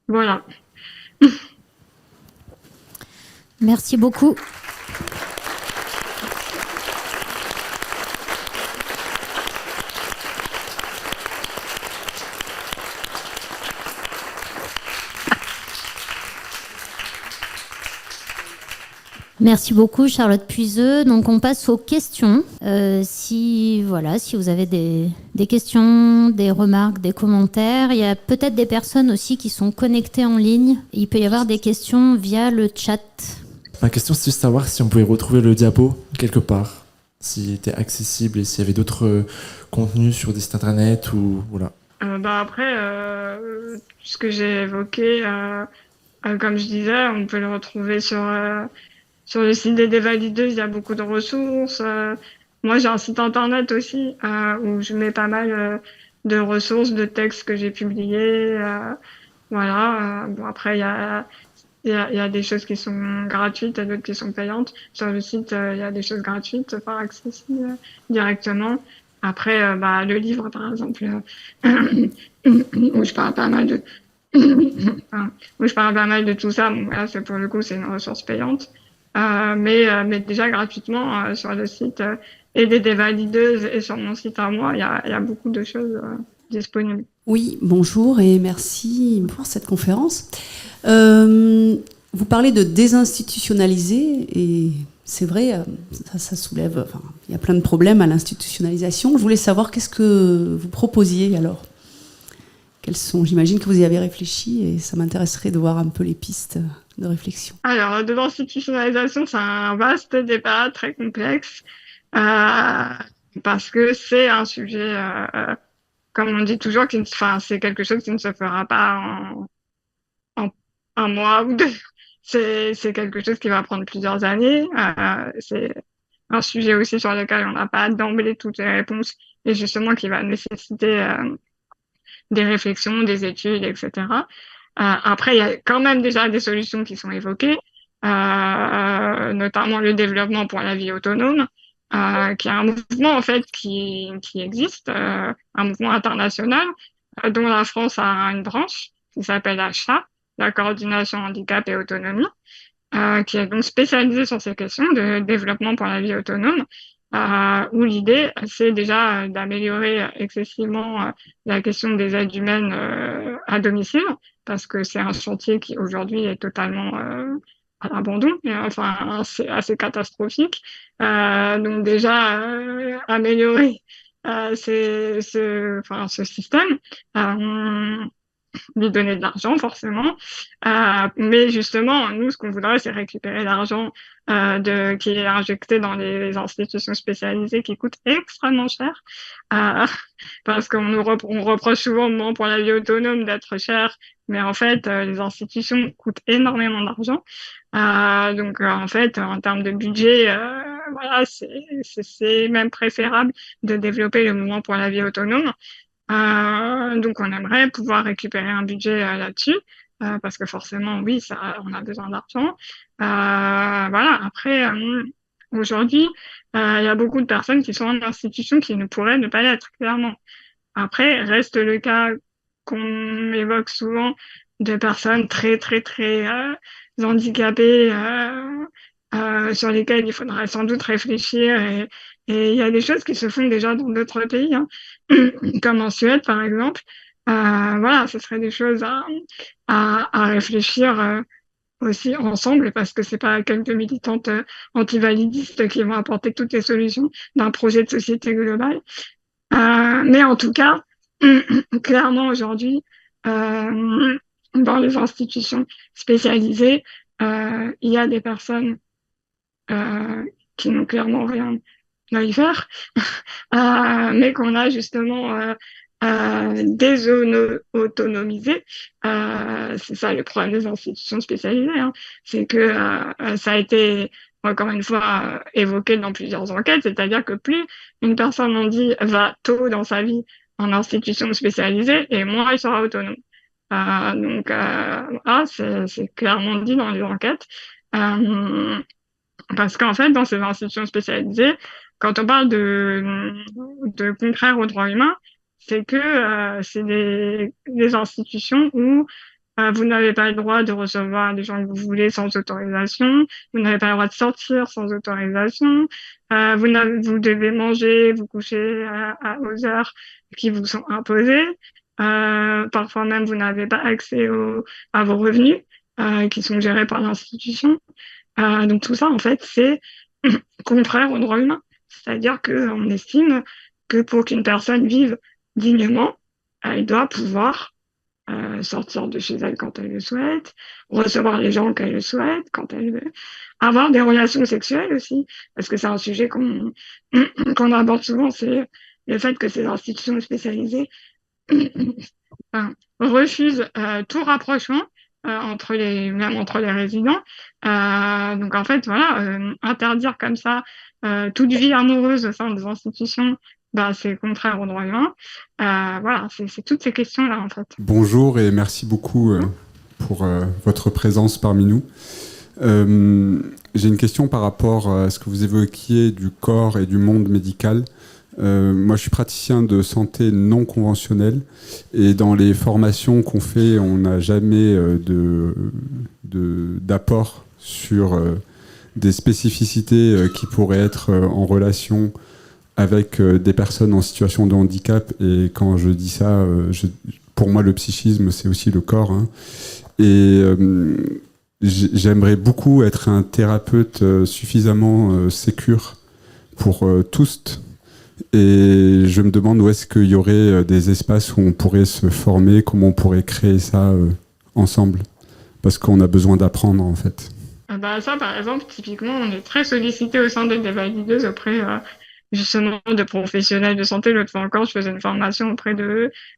Voilà. Merci beaucoup. Merci beaucoup Charlotte Puiseux. Donc on passe aux questions. Si vous avez des questions, des remarques, des commentaires, il y a peut-être des personnes aussi qui sont connectées en ligne. Il peut y avoir des questions via le chat. Ma question, c'est juste savoir si on pouvait retrouver le diapo quelque part, s'il était accessible et s'il y avait d'autres contenus sur des sites internet ou voilà. Après, ce que j'ai évoqué, comme je disais, on peut le retrouver sur le site des Dévalideuses. Il y a beaucoup de ressources. Moi, j'ai un site internet aussi où je mets pas mal de ressources, de textes que j'ai publiés. Voilà. Bon, après, il y a des choses qui sont gratuites et d'autres qui sont payantes. Sur le site, il y a des choses gratuites par accessibles directement. Après, le livre, par exemple, où je parle pas mal de, où je parle pas mal de tout ça. Bon, là, c'est pour le coup, c'est une ressource payante. Mais déjà gratuitement sur le site et des Dévalideuses et sur mon site à moi, il y a beaucoup de choses disponibles. Oui, bonjour et merci pour cette conférence. Vous parlez de désinstitutionnaliser et c'est vrai, ça soulève, il y a plein de problèmes à l'institutionnalisation. Je voulais savoir qu'est-ce que vous proposiez alors. J'imagine que vous y avez réfléchi et ça m'intéresserait de voir un peu les pistes de réflexion. Alors, de l'institutionnalisation, c'est un vaste débat très complexe parce que c'est un sujet, comme on dit toujours, c'est quelque chose qui ne se fera pas en un mois ou deux. C'est quelque chose qui va prendre plusieurs années. C'est un sujet aussi sur lequel on n'a pas d'emblée toutes les réponses et justement qui va nécessiter des réflexions, des études, etc. Après, il y a quand même déjà des solutions qui sont évoquées, notamment le développement pour la vie autonome, qui est un mouvement en fait qui existe, un mouvement international dont la France a une branche qui s'appelle ACHA, la coordination handicap et autonomie, qui est donc spécialisée sur ces questions de développement pour la vie autonome, où l'idée, c'est déjà d'améliorer excessivement la question des aides humaines à domicile, parce que c'est un chantier qui aujourd'hui est totalement à l'abandon, enfin assez catastrophique. Donc déjà, améliorer ce système, lui donner de l'argent forcément, mais justement nous ce qu'on voudrait c'est récupérer l'argent qui est injecté dans les institutions spécialisées qui coûtent extrêmement cher, parce on reproche souvent au moment pour la vie autonome d'être cher, mais en fait les institutions coûtent énormément d'argent, donc en fait en termes de budget voilà c'est même préférable de développer le mouvement pour la vie autonome. Donc, on aimerait pouvoir récupérer un budget là-dessus, parce que forcément, oui, on a besoin d'argent. Voilà. Après, aujourd'hui, il y a beaucoup de personnes qui sont en institution qui ne pourraient ne pas l'être, clairement. Après, reste le cas qu'on évoque souvent de personnes très, très, très handicapées, sur lesquelles il faudrait sans doute réfléchir. Et il y a des choses qui se font déjà dans d'autres pays, hein, comme en Suède, par exemple. Voilà, ce serait des choses à réfléchir aussi ensemble, parce que c'est pas quelques militantes antivalidistes qui vont apporter toutes les solutions d'un projet de société globale. Mais en tout cas, clairement aujourd'hui, dans les institutions spécialisées, il y a des personnes qui n'ont clairement rien à y faire, mais qu'on a justement désautonomisé. C'est ça le problème des institutions spécialisées, hein. C'est que ça a été encore une fois évoqué dans plusieurs enquêtes, c'est-à-dire que plus une personne va tôt dans sa vie en institution spécialisée, et moins elle sera autonome. Donc c'est clairement dit dans les enquêtes. Parce qu'en fait, dans ces institutions spécialisées, quand on parle de contraire aux droits humains, c'est que c'est des institutions où vous n'avez pas le droit de recevoir les gens que vous voulez sans autorisation, vous n'avez pas le droit de sortir sans autorisation, vous devez manger, vous coucher aux heures qui vous sont imposées, parfois même vous n'avez pas accès à vos revenus qui sont gérés par l'institution. Donc tout ça, en fait, c'est contraire aux droits humains. C'est-à-dire qu'on estime que pour qu'une personne vive dignement, elle doit pouvoir sortir de chez elle quand elle le souhaite, recevoir les gens qu'elle le souhaite, quand elle veut, avoir des relations sexuelles aussi, parce que c'est un sujet qu'on aborde souvent, c'est le fait que ces institutions spécialisées refusent tout rapprochement même entre les résidents. Donc en fait, voilà, interdire comme ça toute vie amoureuse au sein des institutions, c'est contraire aux droits humains. Voilà, c'est toutes ces questions-là, en fait. Bonjour et merci beaucoup pour votre présence parmi nous. J'ai une question par rapport à ce que vous évoquiez du corps et du monde médical. Moi, je suis praticien de santé non conventionnelle et dans les formations qu'on fait, on n'a jamais d'apport sur des spécificités qui pourraient être en relation avec des personnes en situation de handicap. Et quand je dis ça, pour moi, le psychisme, c'est aussi le corps, hein. Et j'aimerais beaucoup être un thérapeute suffisamment sécure pour tous. Et je me demande où est-ce qu'il y aurait des espaces où on pourrait se former, comment on pourrait créer ça ensemble. Parce qu'on a besoin d'apprendre, en fait. Ça, par exemple, typiquement, on est très sollicité au sein des valideuses auprès justement de professionnels de santé. L'autre fois encore, je faisais une formation auprès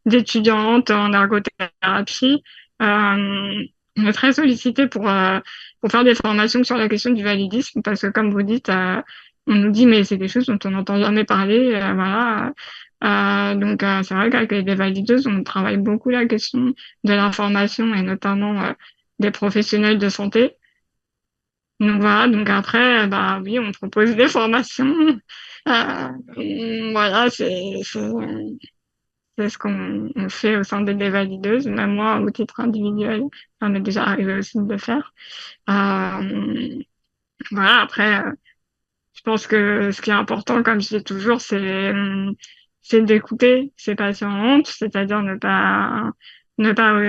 d'étudiantes en ergothérapie. On est très sollicité pour faire des formations sur la question du validisme, parce que comme vous dites, on nous dit mais c'est des choses dont on n'entend jamais parler, voilà. Donc c'est vrai qu'avec les valideuses, on travaille beaucoup la question de l'information et notamment des professionnels de santé. Donc voilà, donc après, oui, on propose des formations. Voilà, c'est ce qu'on fait au sein des valideuses. Même moi, au titre individuel, ça m'est déjà arrivé aussi de le faire. Voilà, après, je pense que ce qui est important, comme je dis toujours, c'est d'écouter ses patientes, c'est-à-dire ne pas,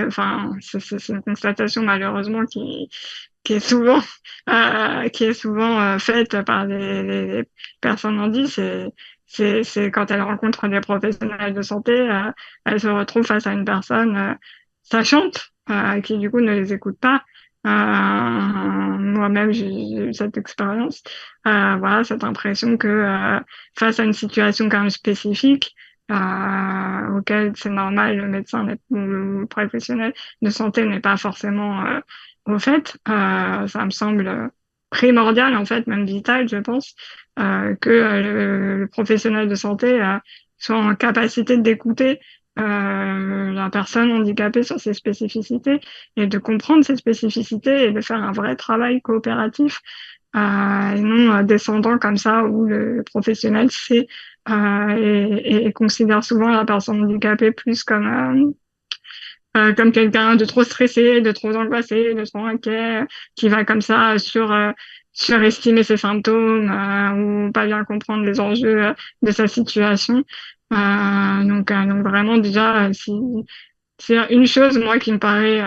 enfin, c'est une constatation malheureusement qui est souvent faite par les personnes handies. C'est quand elles rencontrent des professionnels de santé, elles se retrouvent face à une personne sachante qui du coup ne les écoute pas. Moi-même, j'ai eu cette expérience. Voilà, cette impression que face à une situation quand même spécifique, auquel c'est normal, le médecin ou le professionnel de santé n'est pas forcément au fait, ça me semble primordial, en fait, même vital, je pense, que le professionnel de santé soit en capacité d'écouter la personne handicapée sur ses spécificités et de comprendre ses spécificités et de faire un vrai travail coopératif et non descendant comme ça où le professionnel sait et considère souvent la personne handicapée plus comme quelqu'un de trop stressé, de trop angoissé, de trop inquiet, qui va comme ça surestimer ses symptômes ou pas bien comprendre les enjeux de sa situation. Donc vraiment déjà, si c'est une chose moi qui me paraît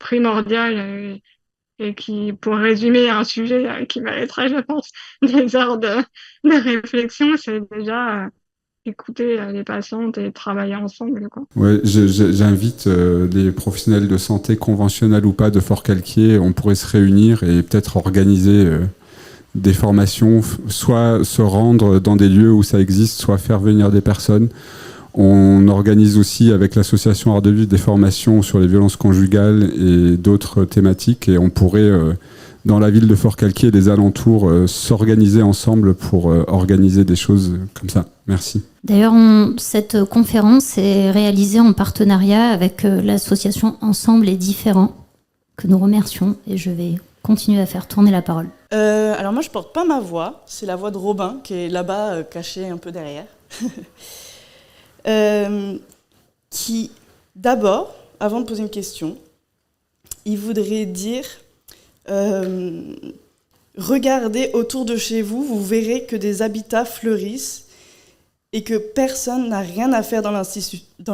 primordiale et qui, pour résumer un sujet qui mériterait, je pense, des heures de réflexion, c'est déjà écouter les patientes et travailler ensemble, quoi. Ouais, j'invite les professionnels de santé conventionnels ou pas de Forcalquier, on pourrait se réunir et peut-être organiser des formations, soit se rendre dans des lieux où ça existe, soit faire venir des personnes. On organise aussi avec l'association Art de Vivre des formations sur les violences conjugales et d'autres thématiques, et on pourrait dans la ville de Forcalquier et des alentours s'organiser ensemble pour organiser des choses comme ça. Merci. D'ailleurs, cette conférence est réalisée en partenariat avec l'association Ensemble et Différents, que nous remercions, et je vais continuer à faire tourner la parole. Alors moi, je porte pas ma voix, c'est la voix de Robin, qui est là-bas, cachée un peu derrière. Qui, d'abord, avant de poser une question, il voudrait dire... regardez autour de chez vous, vous verrez que des habitats fleurissent et que personne n'a rien à faire dans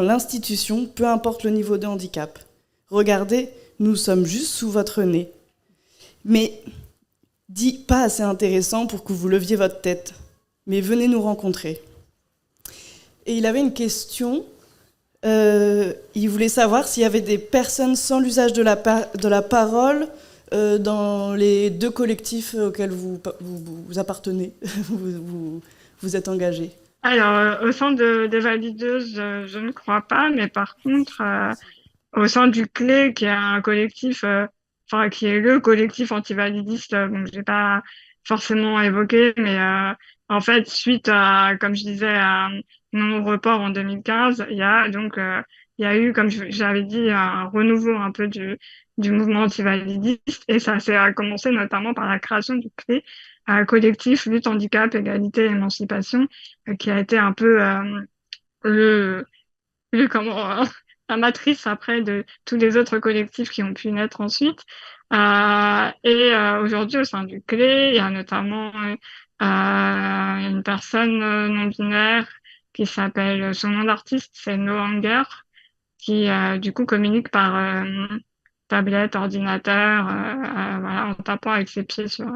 l'institution, peu importe le niveau de handicap. Regardez, nous sommes juste sous votre nez. Mais dit pas assez intéressant pour que vous leviez votre tête, mais venez nous rencontrer. Et il avait une question, il voulait savoir s'il y avait des personnes sans l'usage de la parole dans les deux collectifs auxquels vous appartenez, vous êtes engagés. Alors, au sein des valideuses, je ne crois pas, mais par contre, au sein du CLÉ, qui est un collectif, qui est le collectif antivalidiste, donc j'ai pas forcément évoqué, mais en fait, suite à, comme je disais, à mon report en 2015, il y a eu, comme j'avais dit, un renouveau un peu du mouvement antivalidiste, et ça s'est commencé notamment par la création du CLÉ, collectif lutte handicap, égalité, émancipation, qui a été un peu la matrice après de tous les autres collectifs qui ont pu naître ensuite. Aujourd'hui, au sein du CLÉ, il y a notamment une personne non binaire qui s'appelle, son nom d'artiste, c'est No Anger, qui du coup communique par tablette, ordinateur, voilà, en tapant avec ses pieds sur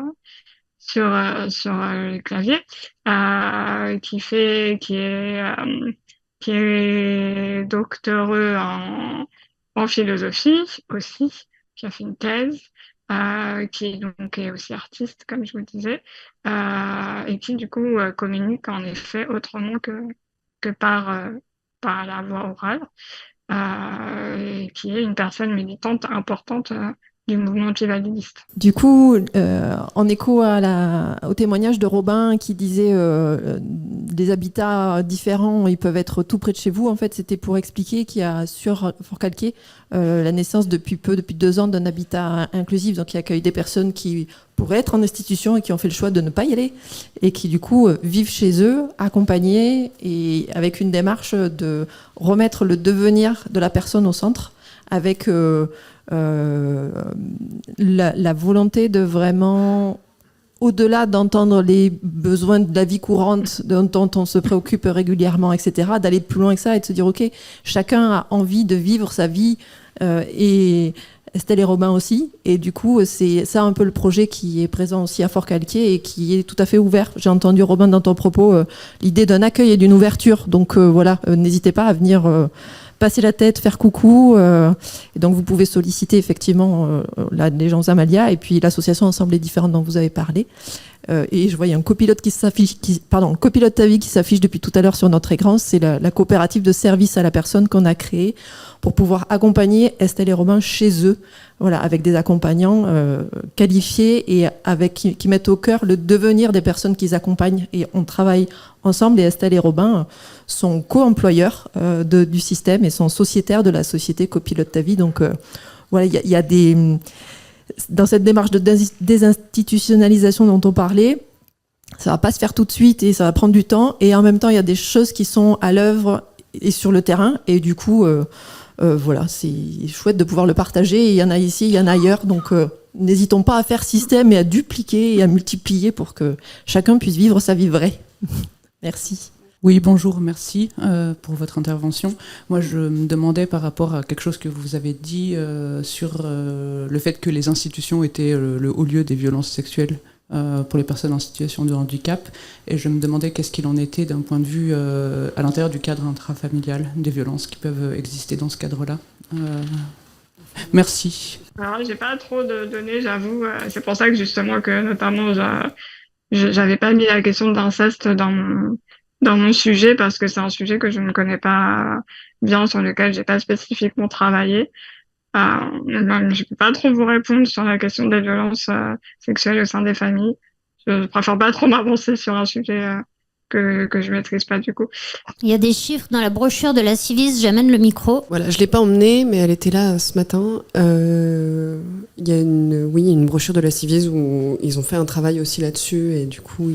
le clavier, qui est doctoreux en philosophie aussi, qui a fait une thèse, qui est aussi artiste, comme je vous le disais, et qui du coup communique en effet autrement que par la voie orale, et qui est une personne militante importante du mouvement antivalidiste. Du coup, en écho au témoignage de Robin qui disait des habitats différents, ils peuvent être tout près de chez vous, en fait, c'était pour expliquer qu'il y a sur Forcalquier la naissance depuis 2 ans d'un habitat inclusif, donc qui accueille des personnes qui pourraient être en institution et qui ont fait le choix de ne pas y aller et qui du coup vivent chez eux, accompagnés et avec une démarche de remettre le devenir de la personne au centre, avec la volonté de vraiment, au-delà d'entendre les besoins de la vie courante dont on se préoccupe régulièrement, etc., d'aller plus loin que ça et de se dire, ok, chacun a envie de vivre sa vie, et Estelle et Robin aussi, et du coup c'est ça un peu le projet qui est présent aussi à Forcalquier et qui est tout à fait ouvert. J'ai entendu, Robin, dans ton propos, l'idée d'un accueil et d'une ouverture, donc voilà, n'hésitez pas à venir passer la tête, faire coucou, et donc vous pouvez solliciter effectivement les gens Amalia et puis l'association Ensemble et Différents dont vous avez parlé. et je vois il y a un copilote copilote ta vie qui s'affiche depuis tout à l'heure sur notre écran. C'est la coopérative de service à la personne qu'on a créée pour pouvoir accompagner Estelle et Robin chez eux, voilà, avec des accompagnants qualifiés et qui mettent au cœur le devenir des personnes qu'ils accompagnent. Et on travaille ensemble, et Estelle et Robin sont co-employeurs du système et sont sociétaires de la société Copilote ta vie. Donc voilà, il y a dans cette démarche de désinstitutionnalisation dont on parlait, ça va pas se faire tout de suite et ça va prendre du temps. Et en même temps, il y a des choses qui sont à l'œuvre et sur le terrain. Et du coup, voilà, c'est chouette de pouvoir le partager. Il y en a ici, il y en a ailleurs. Donc, n'hésitons pas à faire système et à dupliquer et à multiplier pour que chacun puisse vivre sa vie vraie. Merci. Oui, bonjour, merci pour votre intervention. Moi, je me demandais par rapport à quelque chose que vous avez dit sur le fait que les institutions étaient le haut lieu des violences sexuelles pour les personnes en situation de handicap. Et je me demandais qu'est-ce qu'il en était d'un point de vue à l'intérieur du cadre intrafamilial, des violences qui peuvent exister dans ce cadre-là. Merci. Alors, j'ai pas trop de données, j'avoue. C'est pour ça que justement que notamment j'avais pas mis la question d'inceste dans mon sujet, parce que c'est un sujet que je ne connais pas bien, sur lequel j'ai pas spécifiquement travaillé. Je peux pas trop vous répondre sur la question des violences sexuelles au sein des familles. Je préfère pas trop m'avancer sur un sujet que je maîtrise pas du coup. Il y a des chiffres dans la brochure de la Civis, j'amène le micro. Voilà, je l'ai pas emmenée, mais elle était là ce matin. Il y a une brochure de la Civis où ils ont fait un travail aussi là-dessus, et du coup,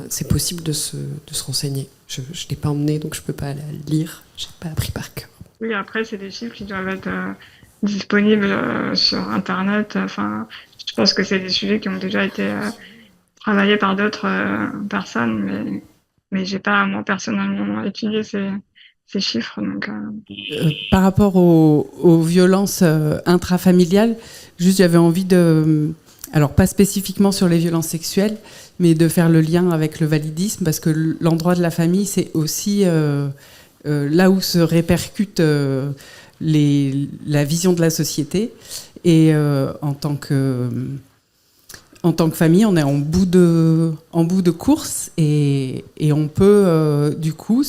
c'est possible de se renseigner. Je l'ai pas emmenée, donc je peux pas la lire. J'ai pas appris par cœur. Oui, après, c'est des chiffres qui doivent être disponibles sur Internet. Enfin, je pense que c'est des sujets qui ont déjà été travaillés par d'autres personnes, mais j'ai pas, moi, personnellement étudié ces chiffres. Donc, Par rapport aux violences intrafamiliales, juste j'avais envie alors pas spécifiquement sur les violences sexuelles, mais de faire le lien avec le validisme, parce que l'endroit de la famille, c'est aussi là où se répercute la vision de la société. Et en tant que famille, on est en bout de course, et on peut du coup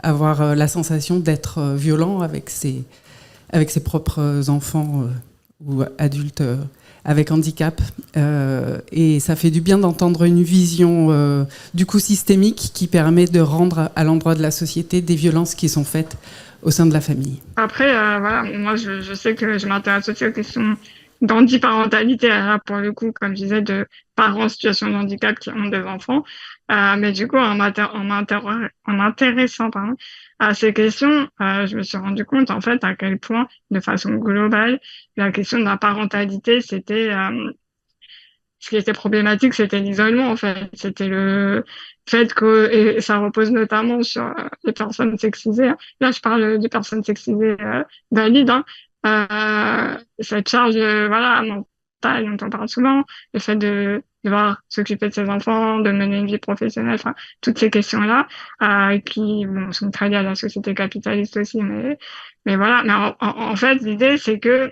avoir la sensation d'être violent avec ses propres enfants ou adultes avec handicap. Et ça fait du bien d'entendre une vision du coup systémique qui permet de rendre à l'endroit de la société des violences qui sont faites au sein de la famille. Après, voilà, moi je sais que je m'intéresse aussi aux questions d'handiparentalité, pour le coup, comme je disais, de parents en situation de handicap qui ont des enfants. Mais du coup, en m'intéressant à ces questions, je me suis rendu compte, en fait, à quel point, de façon globale, la question de la parentalité, c'était... ce qui était problématique, c'était l'isolement, en fait. C'était le fait que... Et ça repose notamment sur les personnes sexisées. Là, je parle des personnes sexisées valides, cette charge mentale dont on parle souvent, le fait de devoir s'occuper de ses enfants, de mener une vie professionnelle, enfin toutes ces questions-là qui sont très liées à la société capitaliste aussi, mais voilà. Mais en fait, l'idée, c'est que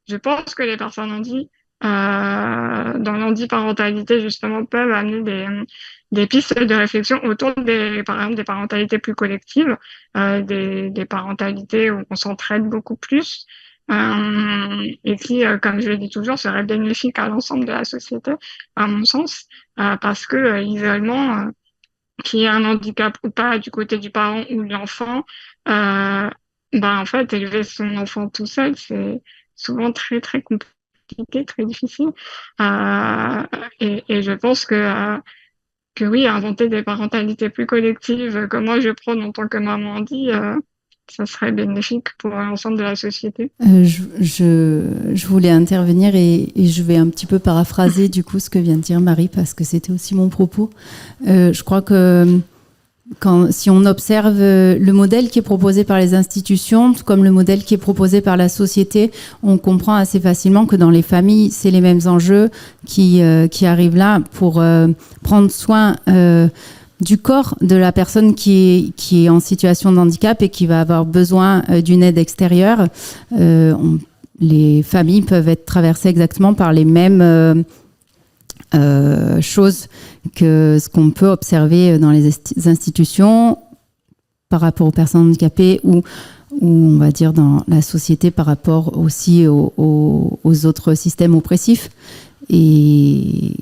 je pense que les personnes dans l'handiparentalité, justement, peuvent amener des pistes de réflexion autour par exemple, des parentalités plus collectives, des parentalités où on s'entraide beaucoup plus, et qui, comme je le dis toujours, serait bénéfique à l'ensemble de la société, à mon sens, parce que l'isolement, qu'il y ait un handicap ou pas du côté du parent ou de l'enfant, en fait, élever son enfant tout seul, c'est souvent très très compliqué, très difficile, et je pense que oui, inventer des parentalités plus collectives, comme moi je prône en tant que maman dit, ça serait bénéfique pour l'ensemble de la société. Je voulais intervenir et je vais un petit peu paraphraser du coup ce que vient de dire Marie, parce que c'était aussi mon propos. Je crois que si on observe le modèle qui est proposé par les institutions, tout comme le modèle qui est proposé par la société, on comprend assez facilement que dans les familles, c'est les mêmes enjeux qui arrivent là pour prendre soin du corps de la personne qui est en situation de handicap et qui va avoir besoin d'une aide extérieure. Les familles peuvent être traversées exactement par les mêmes chose que ce qu'on peut observer dans les institutions par rapport aux personnes handicapées ou on va dire dans la société par rapport aussi aux autres systèmes oppressifs. Et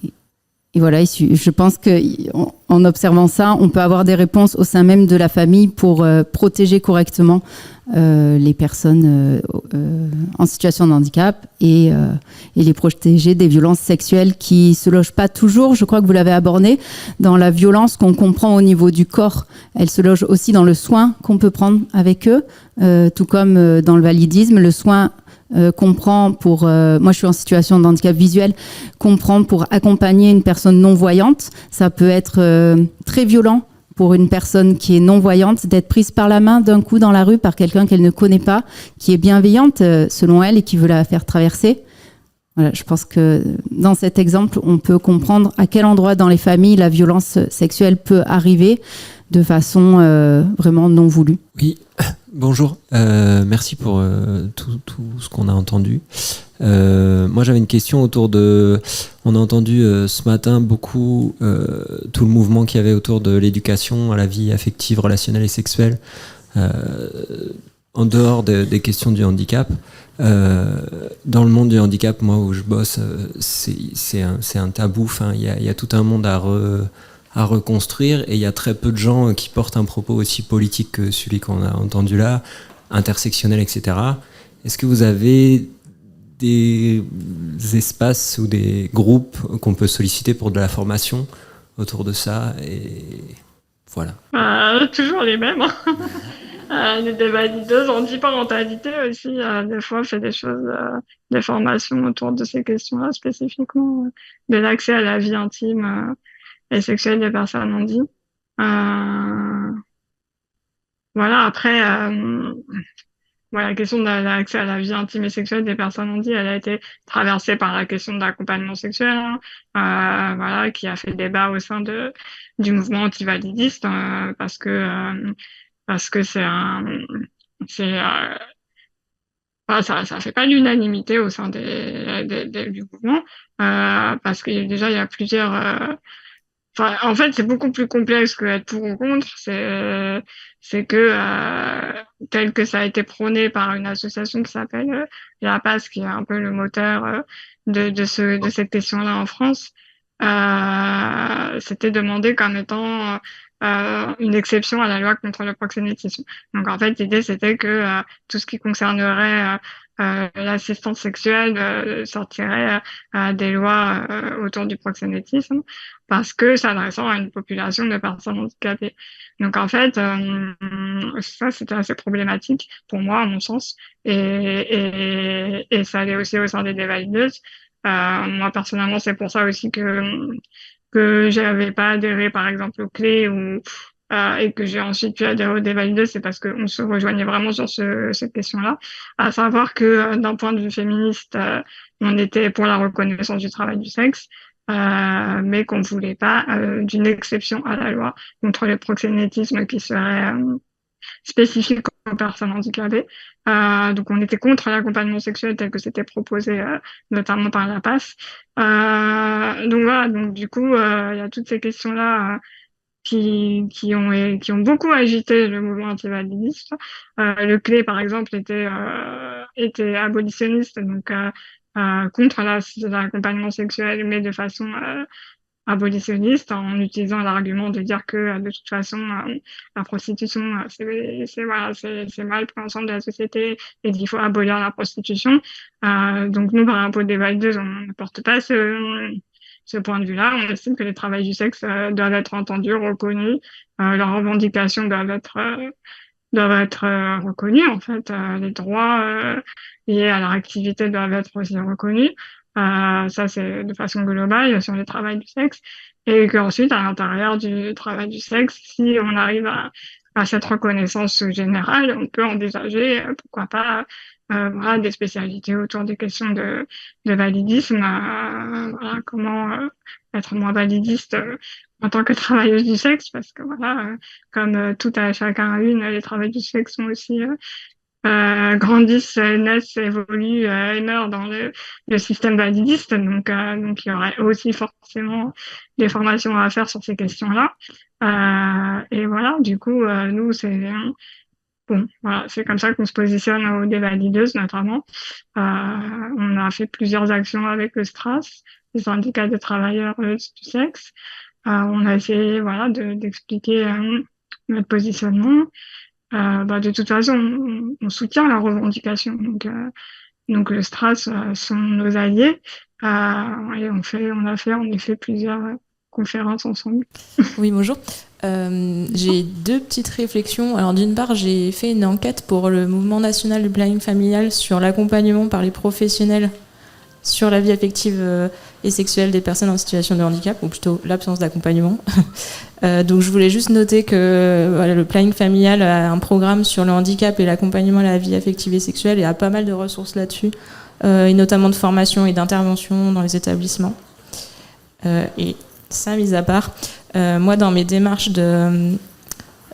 voilà, je pense qu'en observant ça, on peut avoir des réponses au sein même de la famille pour protéger correctement les personnes en situation de handicap et les protéger des violences sexuelles qui ne se logent pas toujours, je crois que vous l'avez abordé, dans la violence qu'on comprend au niveau du corps. Elle se loge aussi dans le soin qu'on peut prendre avec eux, tout comme dans le validisme, le soin qu'on prend pour... moi, je suis en situation de handicap visuel, qu'on prend pour accompagner une personne non-voyante. Ça peut être très violent pour une personne qui est non-voyante, d'être prise par la main d'un coup dans la rue par quelqu'un qu'elle ne connaît pas, qui est bienveillante selon elle et qui veut la faire traverser. Voilà, je pense que dans cet exemple, on peut comprendre à quel endroit dans les familles la violence sexuelle peut arriver de façon vraiment non voulue. Oui, bonjour. Merci pour tout ce qu'on a entendu. Moi, j'avais une question autour de... On a entendu ce matin beaucoup tout le mouvement qu'il y avait autour de l'éducation à la vie affective, relationnelle et sexuelle, en dehors des questions du handicap. Dans le monde du handicap, moi, où je bosse, c'est un tabou. Enfin, il y a tout un monde à reconstruire et il y a très peu de gens qui portent un propos aussi politique que celui qu'on a entendu là, intersectionnel, etc. Est-ce que vous avez des espaces ou des groupes qu'on peut solliciter pour de la formation autour de ça et voilà. Toujours les mêmes. Des valideuses en diparentalité aussi, des fois, fait des choses, des formations autour de ces questions-là, spécifiquement, de l'accès à la vie intime et sexuelle des personnes handies. Voilà, après, voilà, la question de l'accès à la vie intime et sexuelle des personnes handies, elle a été traversée par la question de l'accompagnement sexuel, voilà, qui a fait débat au sein du mouvement antivalidiste, parce que ça fait pas l'unanimité au sein du mouvement, parce que déjà il y a plusieurs. En fait, c'est beaucoup plus complexe que être pour ou contre. C'est que tel que ça a été prôné par une association qui s'appelle la PAS, qui est un peu le moteur de cette question-là en France, c'était demandé comme étant une exception à la loi contre le proxénétisme. Donc en fait, l'idée c'était que tout ce qui concernerait l'assistance sexuelle sortirait des lois autour du proxénétisme parce que s'adressant à une population de personnes handicapées. Donc en fait, ça c'était assez problématique pour moi à mon sens et ça allait aussi au sein des dévalideuses. Moi personnellement, c'est pour ça aussi que j'avais pas adhéré par exemple aux clés et que j'ai ensuite pu adhérer aux dévalideuses, c'est parce qu'on se rejoignait vraiment sur cette question-là, à savoir que d'un point de vue féministe, on était pour la reconnaissance du travail du sexe, mais qu'on ne voulait pas d'une exception à la loi contre le proxénétisme qui serait spécifique aux personnes handicapées. Donc on était contre l'accompagnement sexuel tel que c'était proposé notamment par la PAS. Donc voilà, donc du coup il y a toutes ces questions-là qui ont beaucoup agité le mouvement antivalidiste. Le CLÉ par exemple était abolitionniste, donc contre l'accompagnement sexuel, mais de façon abolitionniste, en utilisant l'argument de dire que de toute façon la prostitution c'est mal pour l'ensemble de la société et qu'il faut abolir la prostitution. Donc nous par exemple des valideuses, on ne porte pas ce point de vue-là. On estime que les travailleurs du sexe doivent être entendus, reconnus, leurs revendications doivent être reconnus en fait, les droits liés à leur activité doivent être aussi reconnus. Ça, c'est de façon globale sur le travail du sexe. Et qu'ensuite, à l'intérieur du travail du sexe, si on arrive à cette reconnaissance générale, on peut envisager, pourquoi pas, voilà, des spécialités autour des questions de validisme. Voilà, comment être moins validiste en tant que travailleuse du sexe, parce que voilà, comme tout à chacun à une, les travailleurs du sexe sont aussi grandissent, naissent, évoluent et meurent dans le système validiste. Donc, il y aurait aussi forcément des formations à faire sur ces questions-là. Et voilà, du coup, nous, bon, voilà, c'est comme ça qu'on se positionne aux dévalideuses, notamment. On a fait plusieurs actions avec le STRAS, les syndicats des travailleurs du sexe. On a essayé, voilà, d'expliquer notre positionnement. De toute façon, on soutient la revendication. Donc le STRAS sont nos alliés. Et on a fait en effet plusieurs conférences ensemble. Oui, bonjour. J'ai deux petites réflexions. Alors d'une part, j'ai fait une enquête pour le mouvement national du planning familial sur l'accompagnement par les professionnels sur la vie affective et sexuelle des personnes en situation de handicap, ou plutôt l'absence d'accompagnement. Donc je voulais juste noter que voilà, le planning familial a un programme sur le handicap et l'accompagnement à la vie affective et sexuelle et a pas mal de ressources là-dessus, et notamment de formation et d'intervention dans les établissements. Et ça, mis à part, moi, dans mes démarches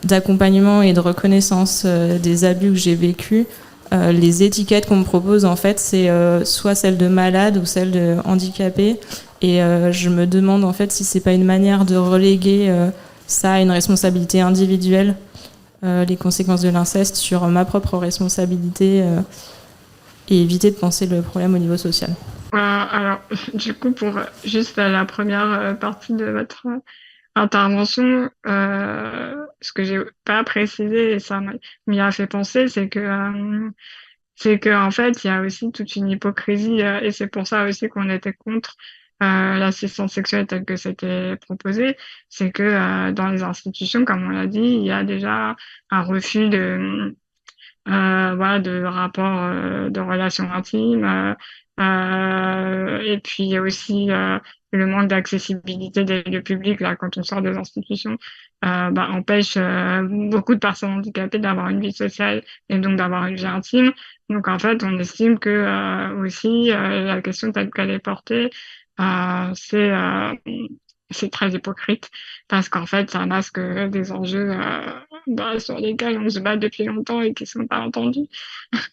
d'accompagnement et de reconnaissance des abus que j'ai vécus, les étiquettes qu'on me propose, en fait, c'est soit celle de malade ou celle de handicapé. Et je me demande, en fait, si c'est pas une manière de reléguer ça à une responsabilité individuelle, les conséquences de l'inceste sur ma propre responsabilité et éviter de penser le problème au niveau social. Alors, du coup, pour juste la première partie de votre intervention, ce que j'ai pas précisé et ça m'y a fait penser, c'est que en fait, il y a aussi toute une hypocrisie et c'est pour ça aussi qu'on était contre l'assistance sexuelle telle que c'était proposé. C'est que dans les institutions, comme on l'a dit, il y a déjà un refus de rapports de relations intimes. Et puis il y a aussi le manque d'accessibilité des lieux publics là quand on sort des institutions empêche beaucoup de personnes handicapées d'avoir une vie sociale et donc d'avoir une vie intime. Donc en fait on estime que aussi la question telle qu'elle est portée c'est très hypocrite parce qu'en fait ça masque des enjeux sur lesquels on se bat depuis longtemps et qui sont pas entendus,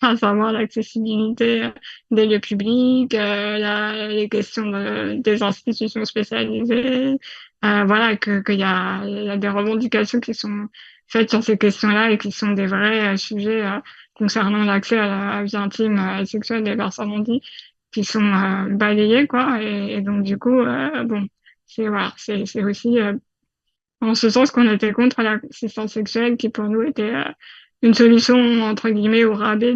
à savoir l'accessibilité des lieux publics, les questions des institutions spécialisées, qu'il y a des revendications qui sont faites sur ces questions-là et qui sont des vrais sujets concernant l'accès à la vie intime et sexuelle des personnes handicapées qui sont balayés quoi et donc du coup c'est aussi en ce sens qu'on était contre l'assistance sexuelle qui pour nous était une solution entre guillemets au rabais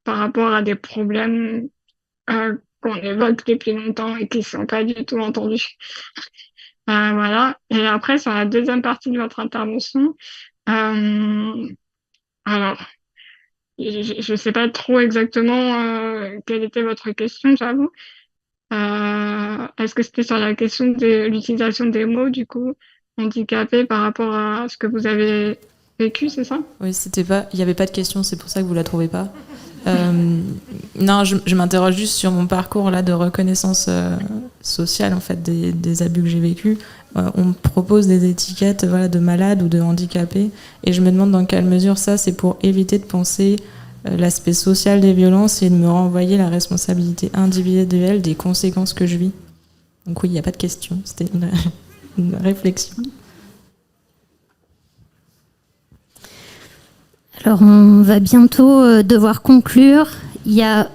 par rapport à des problèmes qu'on évoque depuis longtemps et qui sont pas du tout entendus. Voilà. Et après sur la deuxième partie de votre intervention, alors je sais pas trop exactement quelle était votre question, j'avoue. Est-ce que c'était sur la question de l'utilisation des mots, du coup, handicapé par rapport à ce que vous avez vécu, c'est ça? Oui, il n'y avait pas de question, c'est pour ça que vous la trouvez pas. Non, je m'interroge juste sur mon parcours là de reconnaissance sociale en fait des abus que j'ai vécus. On me propose des étiquettes de malade ou de handicapé et je me demande dans quelle mesure ça c'est pour éviter de penser l'aspect social des violences et de me renvoyer la responsabilité individuelle des conséquences que je vis. Donc oui, il n'y a pas de question, c'était une réflexion. Alors on va bientôt devoir conclure. Il y a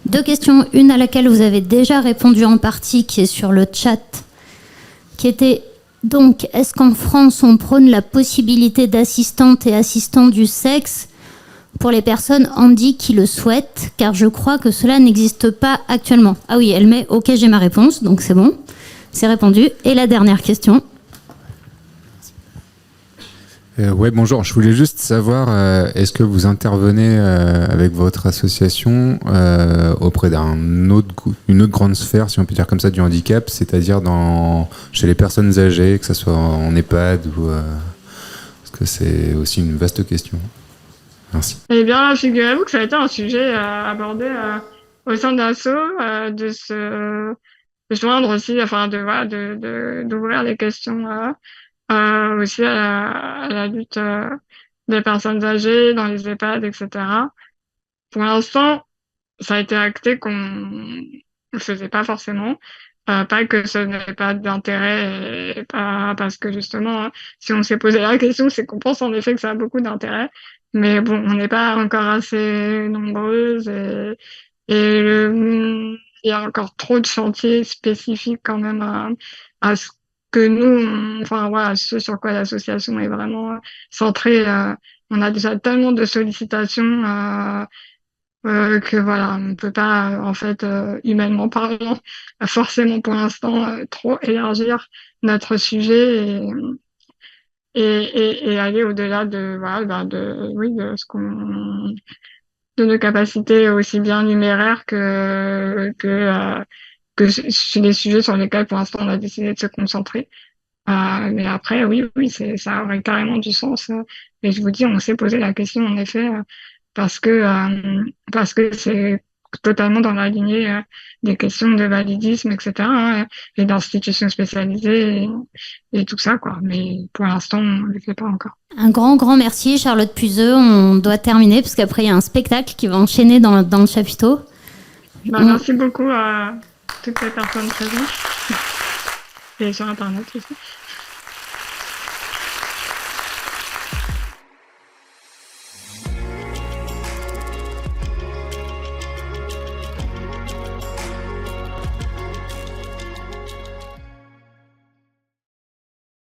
deux questions, une à laquelle vous avez déjà répondu en partie, qui est sur le chat, qui était donc, est-ce qu'en France on prône la possibilité d'assistantes et assistants du sexe pour les personnes handi qui le souhaitent, car je crois que cela n'existe pas actuellement. Ah oui, elle met « Ok, j'ai ma réponse », donc c'est bon, c'est répondu. Et la dernière question. Ouais, bonjour, je voulais juste savoir, est-ce que vous intervenez avec votre association auprès d'une autre grande sphère, si on peut dire comme ça, du handicap, c'est-à-dire chez les personnes âgées, que ce soit en EHPAD ou... parce que c'est aussi une vaste question. Merci. Eh bien, figurez-vous que ça a été un sujet abordé au sein d'ASSO, de se joindre aussi, d'ouvrir les questions aussi à la lutte des personnes âgées dans les EHPAD, etc. Pour l'instant, ça a été acté qu'on ne le faisait pas forcément. Pas que ce n'ait pas d'intérêt, et pas parce que justement, hein, si on s'est posé la question, c'est qu'on pense en effet que ça a beaucoup d'intérêt. Mais bon, on n'est pas encore assez nombreuses il y a encore trop de chantiers spécifiques quand même à ce que nous, enfin voilà, ce sur quoi l'association est vraiment centrée. On a déjà tellement de sollicitations que voilà, on ne peut pas, en fait, humainement parlant, forcément pour l'instant, trop élargir notre sujet et aller au-delà de, voilà, de ce qu'on, de nos capacités aussi bien numéraires que sur les sujets sur lesquels pour l'instant on a décidé de se concentrer. Mais après, oui, ça aurait carrément du sens. Et je vous dis, on s'est posé la question en effet. Parce que c'est totalement dans la lignée des questions de validisme, etc., hein, et d'institutions spécialisées et tout ça, quoi. Mais pour l'instant, on ne le fait pas encore. Un grand merci, Charlotte Puzeux. On doit terminer, parce qu'après, il y a un spectacle qui va enchaîner dans le chapiteau. Merci beaucoup à toutes les personnes présentes et sur Internet aussi.